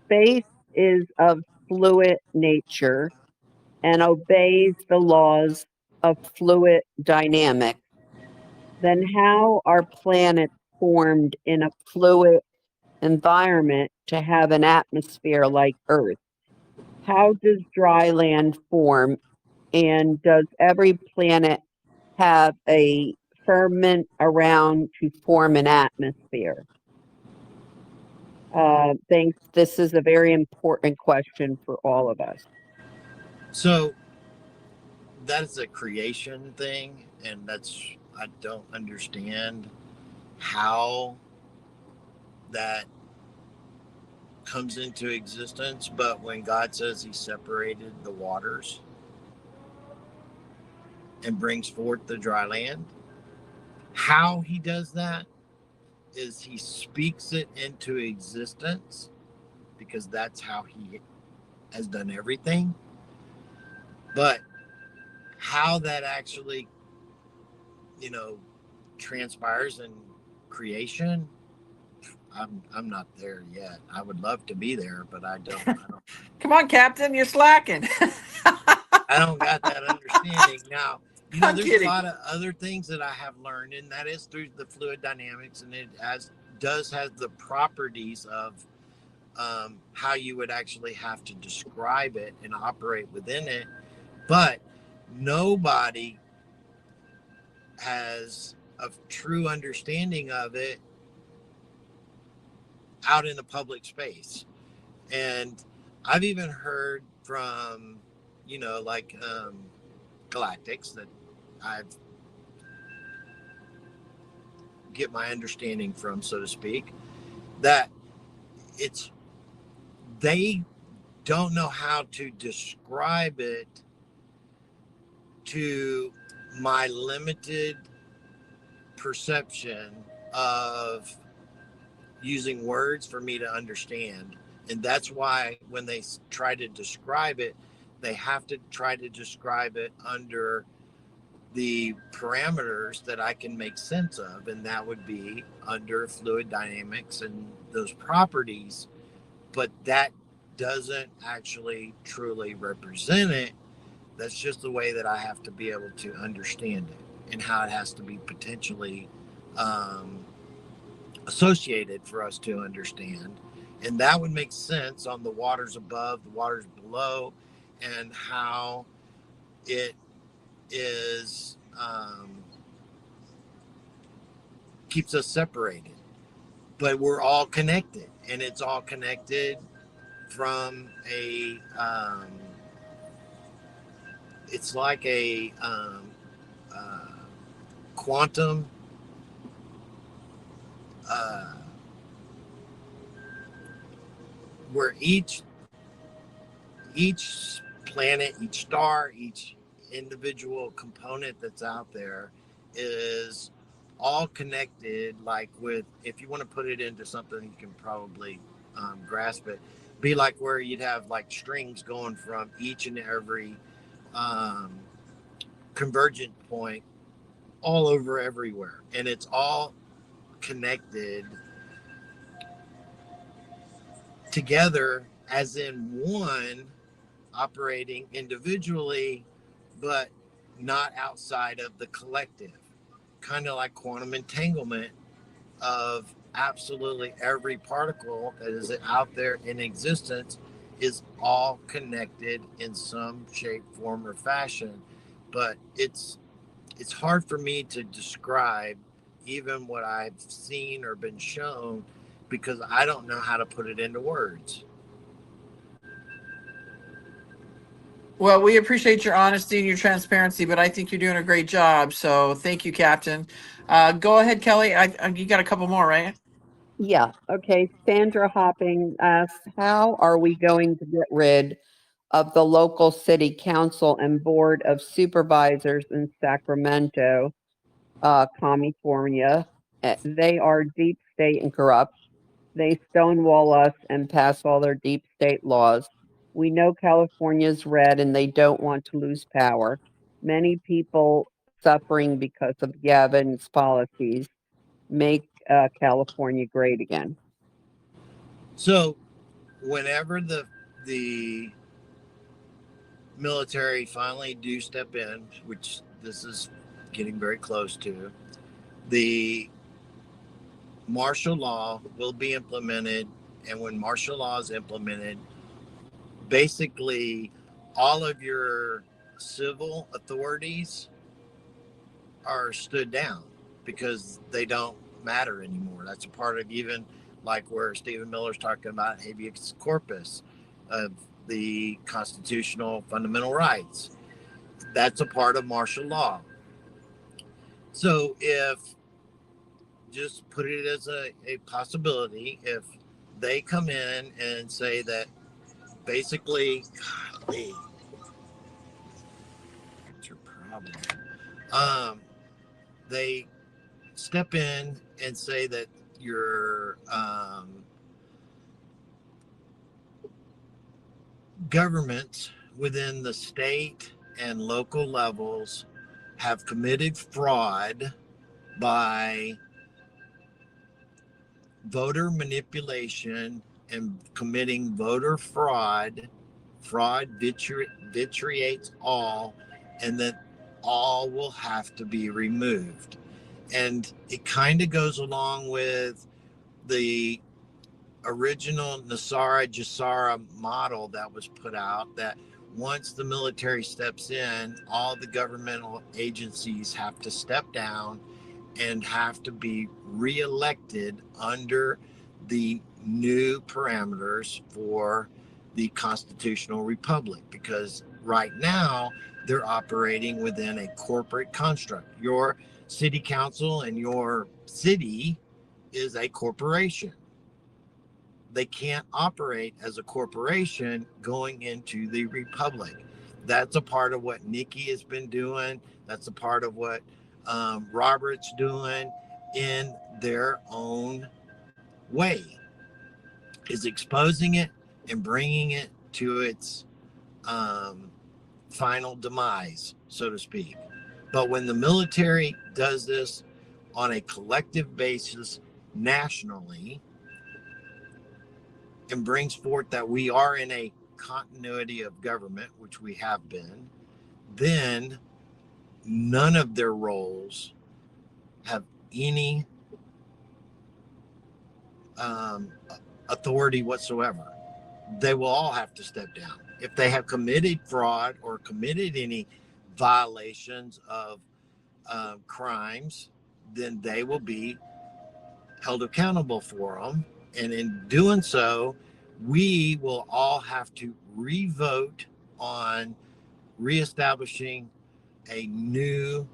space is of fluid nature and obeys the laws of fluid dynamics, then how are planets formed in a fluid environment to have an atmosphere like Earth? How does dry land form? And does every planet have a firmament around to form an atmosphere? Thanks. This is a very important question for all of us. So that's a creation thing, and I don't understand how that comes into existence. But when God says he separated the waters and brings forth the dry land, how he does that is he speaks it into existence, because that's how he has done everything. But how that actually, transpires in creation, I'm not there yet. I would love to be there, but I don't. Come on, Captain, you're slacking. I don't got that understanding now. I'm There's a kidding. lot of other things that I have learned, and that is through the fluid dynamics, and it does have the properties of how you would actually have to describe it and operate within it. But nobody has a true understanding of it out in the public space. And I've even heard from, like galactics that I've get my understanding from, so to speak, that it's they don't know how to describe it to my limited perception of using words for me to understand. And that's why when they try to describe it, they have to try to describe it under the parameters that I can make sense of, and that would be under fluid dynamics and those properties. But that doesn't actually truly represent it. That's just the way that I have to be able to understand it and how it has to be potentially associated for us to understand. And that would make sense on the waters above, the waters below, and how it is keeps us separated. But we're all connected, and it's all connected from it's like a uh, quantum uh, where each planet, each star, each individual component that's out there is all connected. Like, with, if you want to put it into something you can probably grasp it, be like where you'd have like strings going from each and every um, convergent point all over everywhere, and it's all connected together as in one, operating individually, but not outside of the collective. Kind of like quantum entanglement of absolutely every particle that is out there in existence is all connected in some shape, form, or fashion. But it's hard for me to describe even what I've seen or been shown, because I don't know how to put it into words. Well, we appreciate your honesty and your transparency, but I think you're doing a great job. So thank you, Captain. Go ahead, Kelly. You got a couple more, right? Yeah, okay. Sandra Hopping asks, how are we going to get rid of the local city council and board of supervisors in Sacramento, California? They are deep state and corrupt. They stonewall us and pass all their deep state laws. We know California's red and they don't want to lose power. Many people suffering because of Gavin's policies. Make California great again. So whenever the military finally do step in, which this is getting very close to, the martial law will be implemented. And when martial law is implemented, basically all of your civil authorities are stood down because they don't matter anymore. That's a part of, even like where Stephen Miller's talking about habeas corpus of the constitutional fundamental rights. That's a part of martial law. So if, just put it as a possibility, if they come in and say that basically, golly, what's your problem? They step in and say that your governments within the state and local levels have committed fraud by voter manipulation and committing voter fraud. Fraud vitiates all, and that all will have to be removed. And it kind of goes along with the original Nasara Jassara model that was put out, that once the military steps in, all the governmental agencies have to step down and have to be reelected under the new parameters for the constitutional republic, because right now they're operating within a corporate construct. Your city council and your city is a corporation. They can't operate as a corporation going into the republic. That's a part of what Nikki has been doing. That's a part of what Robert's doing in their own way, is exposing it and bringing it to its final demise, so to speak. But when the military does this on a collective basis nationally, and brings forth that we are in a continuity of government, which we have been, then none of their roles have any authority whatsoever. They will all have to step down. If they have committed fraud or committed any violations of crimes, then they will be held accountable for them. And in doing so, we will all have to revote on reestablishing a new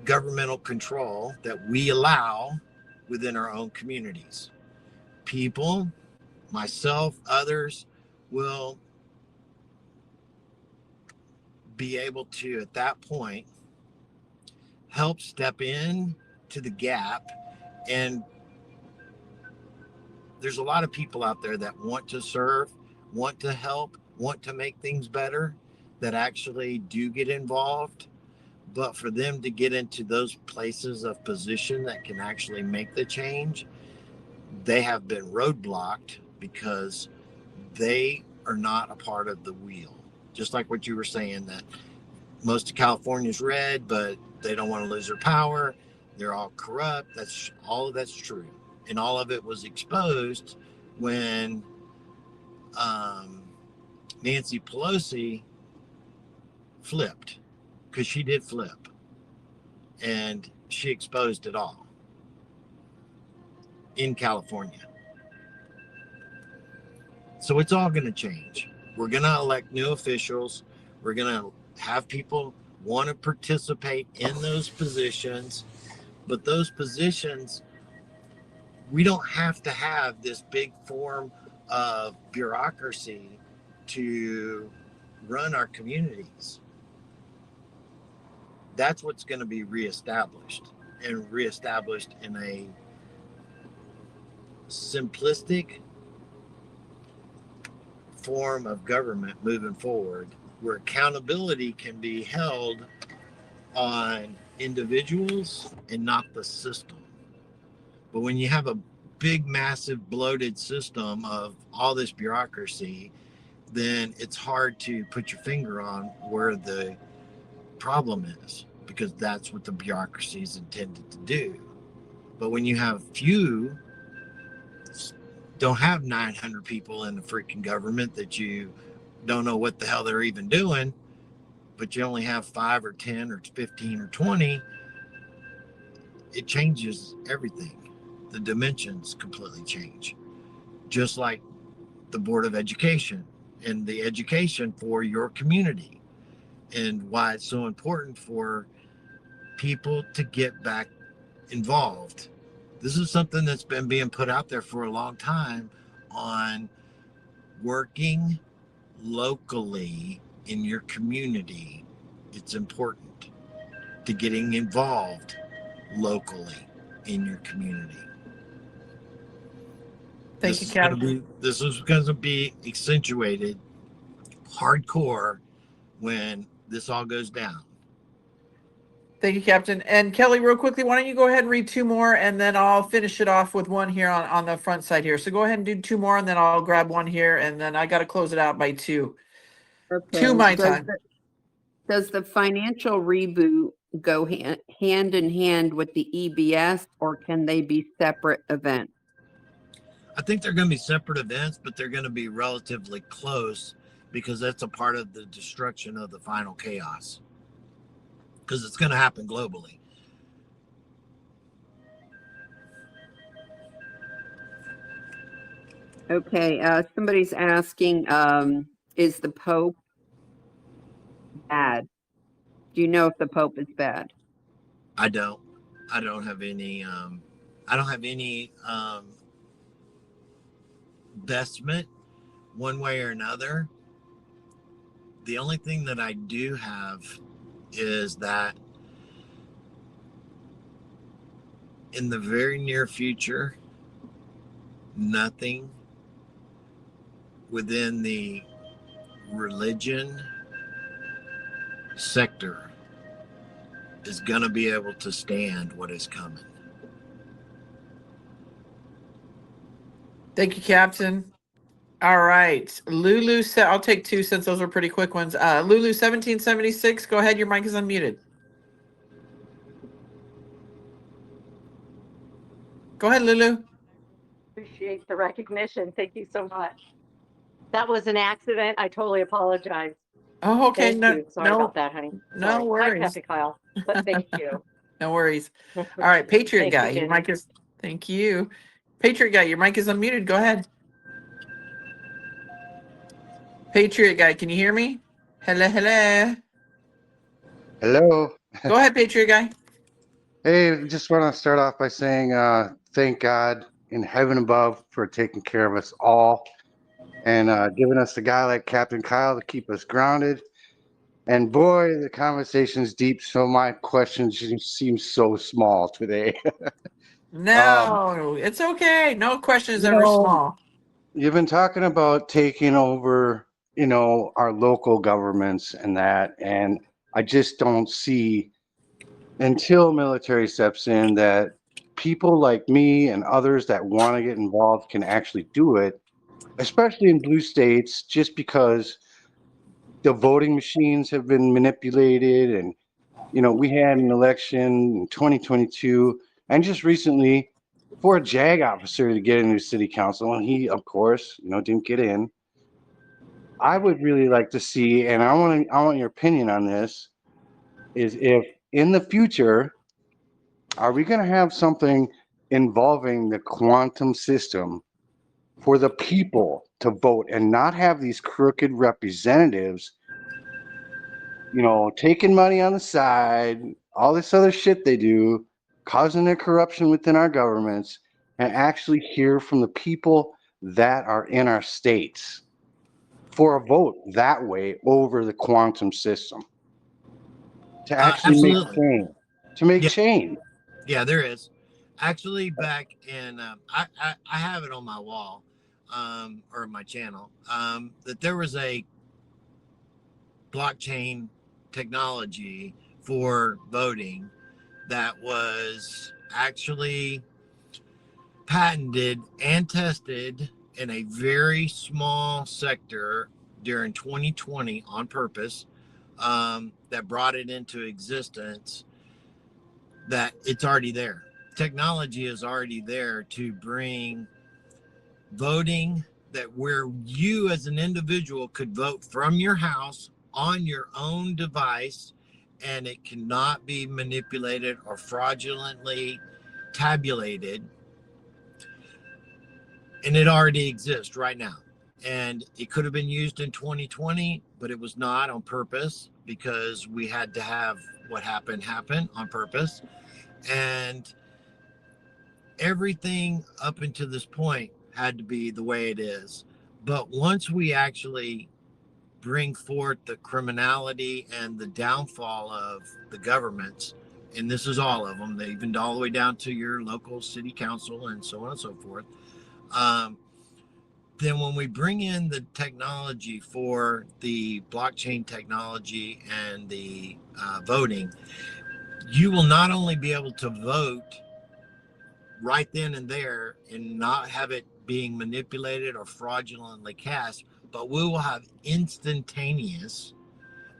governmental control that we allow within our own communities. People, myself, others, will be able to, at that point, help step in to the gap. And there's a lot of people out there that want to serve, want to help, want to make things better, that actually do get involved. But for them to get into those places of position that can actually make the change, they have been roadblocked because they are not a part of the wheel. Just like what you were saying, that most of California is red, but they don't want to lose their power. They're all corrupt. That's all of that's true. And all of it was exposed when Nancy Pelosi flipped, because she did flip, and she exposed it all in California. So it's all going to change. We're going to elect new officials. We're going to have people want to participate in those positions, but those positions, we don't have to have this big form of bureaucracy to run our communities. That's what's going to be reestablished, and reestablished in a simplistic form of government moving forward, where accountability can be held on individuals and not the system. But when you have a big, massive, bloated system of all this bureaucracy, then it's hard to put your finger on where the problem is, because that's what the bureaucracy is intended to do. But when you have few, don't have 900 people in the freaking government that you don't know what the hell they're even doing, but you only have 5 or 10 or 15 or 20, it changes everything. The dimensions completely change. Just like the Board of Education and the education for your community, and why it's so important for people to get back involved. This is something that's been being put out there for a long time, on working locally in your community. It's important to getting involved locally in your community. Thank you, Captain. This is going to be accentuated hardcore when this all goes down. Thank you, Captain. And Kelly, real quickly, why don't you go ahead and read 2 more, and then I'll finish it off with 1 here on the front side here. So go ahead and do 2 more, and then I'll grab 1 here, and then I got to close it out by 2. Okay. 2 my Does time. does the financial reboot go hand in hand with the EBS, or can they be separate events? I think they're going to be separate events, but they're going to be relatively close because that's a part of the destruction of the final chaos. Because it's going to happen globally. Okay, somebody's asking, is the Pope bad? Do you know if the Pope is bad? I don't have any investment one way or another. The only thing that I do have is that in the very near future, nothing within the religion sector is going to be able to stand what is coming. Thank you, Captain. All right. Lulu said, I'll take 2 since those are pretty quick ones. Lulu 1776, go ahead. Your mic is unmuted. Go ahead, Lulu. Appreciate the recognition. Thank you so much. That was an accident. I totally apologize. Oh, okay. Thank No, you. Sorry no, about that, honey. no Sorry. Hi, worries. Captain Kyle. But thank you. No worries. All right, Patriot Thank you, guy, your Jenny. mic is, thank you. Patriot guy, your mic is unmuted. Go ahead. Patriot guy, can you hear me? Hello, hello. Hello. Go ahead, Patriot guy. Hey, just want to start off by saying thank God in heaven above for taking care of us all and giving us a guy like Captain Kyle to keep us grounded. And boy, the conversation's deep, so my questions seem so small today. No, it's okay. No question is you ever know, small. you've been talking about taking over, our local governments and that, and I just don't see until military steps in that people like me and others that want to get involved can actually do it, especially in blue states, just because the voting machines have been manipulated. And we had an election in 2022 and just recently for a JAG officer to get into city council, and he of course didn't get in. I would really like to see, and I want your opinion on this, is if in the future are we going to have something involving the quantum system for the people to vote and not have these crooked representatives, taking money on the side, all this other shit they do, causing their corruption within our governments, and actually hear from the people that are in our states for a vote that way over the quantum system to actually make Absolutely. change, to make Yeah. change. Yeah, there is. Actually, back in, I have it on my wall, or my channel, that there was a blockchain technology for voting that was actually patented and tested in a very small sector during 2020 on purpose, that brought it into existence. That it's already there. Technology is already there to bring voting that where you as an individual could vote from your house on your own device, and it cannot be manipulated or fraudulently tabulated. And it already exists right now. And it could have been used in 2020, but it was not on purpose because we had to have what happened happen on purpose. And everything up until this point had to be the way it is. But once we actually bring forth the criminality and the downfall of the governments, and this is all of them, even all the way down to your local city council and so on and so forth, then when we bring in the technology for the blockchain technology and the voting, you will not only be able to vote right then and there and not have it being manipulated or fraudulently cast, but we will have instantaneous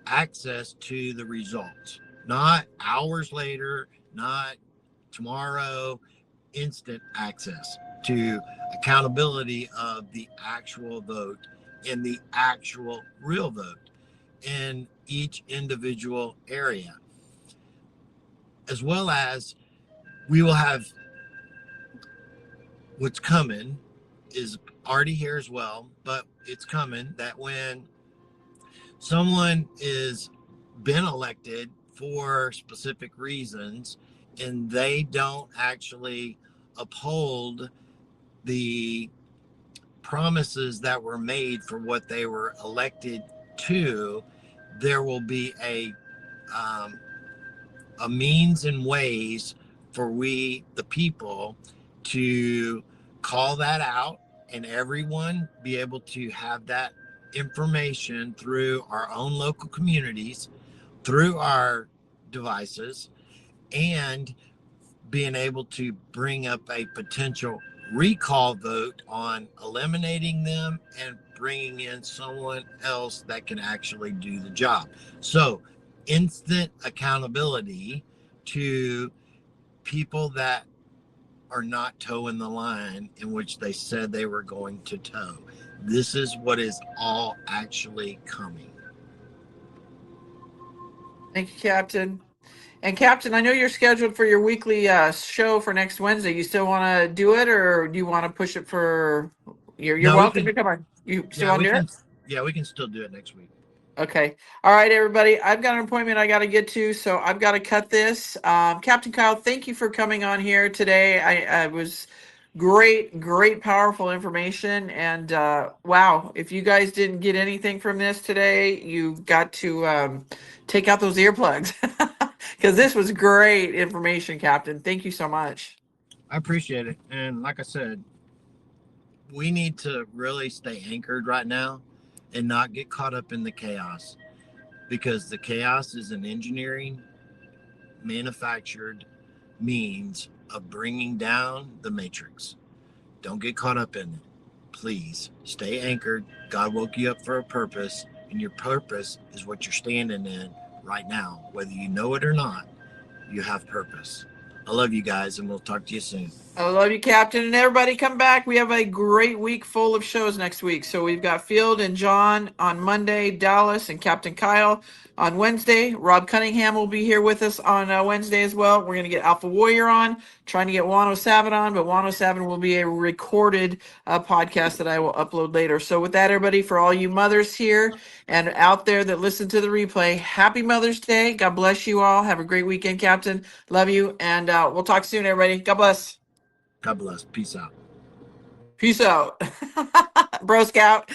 access to the results, not hours later, not tomorrow, instant access to accountability of the actual vote and the actual real vote in each individual area, as well as we will have what's coming is already here as well, but it's coming that when someone is been elected for specific reasons and they don't actually uphold the promises that were made for what they were elected to, there will be um, a means and ways for we, the people, to call that out and everyone be able to have that information through our own local communities, through our devices, and being able to bring up a potential recall vote on eliminating them and bringing in someone else that can actually do the job. So, instant accountability to people that are not towing the line in which they said they were going to tow. This is what is all actually coming. Thank you, Captain. And Captain, I know you're scheduled for your weekly show for next Wednesday. You still want to do it, or do you want to push it for? You're No, we welcome can. to come on. You still Yeah, want we to do it? can. Yeah, we can still do it next week. Okay. All right, everybody. I've got an appointment I got to get to, so I've got to cut this. Captain Kyle, thank you for coming on here today. I was great, powerful information. And wow, if you guys didn't get anything from this today, you've got to take out those earplugs because this was great information, Captain. Thank you so much. I appreciate it. And like I said, we need to really stay anchored right now and not get caught up in the chaos, because the chaos is an engineering manufactured means of bringing down the matrix. Don't get caught up in it. Please stay anchored. God woke you up for a purpose, and your purpose is what you're standing in right now. Whether you know it or not, you have purpose. I love you guys, and we'll talk to you soon. I love you, Captain, and everybody come back. We have a great week full of shows next week. So we've got Field and John on Monday, Dallas and Captain Kyle on Wednesday. Rob Cunningham will be here with us on Wednesday as well. We're going to get Alpha Warrior on, trying to get Wano Savin on, but Wano Savin will be a recorded podcast that I will upload later. So with that, everybody, for all you mothers here and out there that listen to the replay, happy Mother's Day. God bless you all. Have a great weekend, Captain. Love you, and we'll talk soon, everybody. God bless. God bless. Peace out. Peace out. Bro Scout.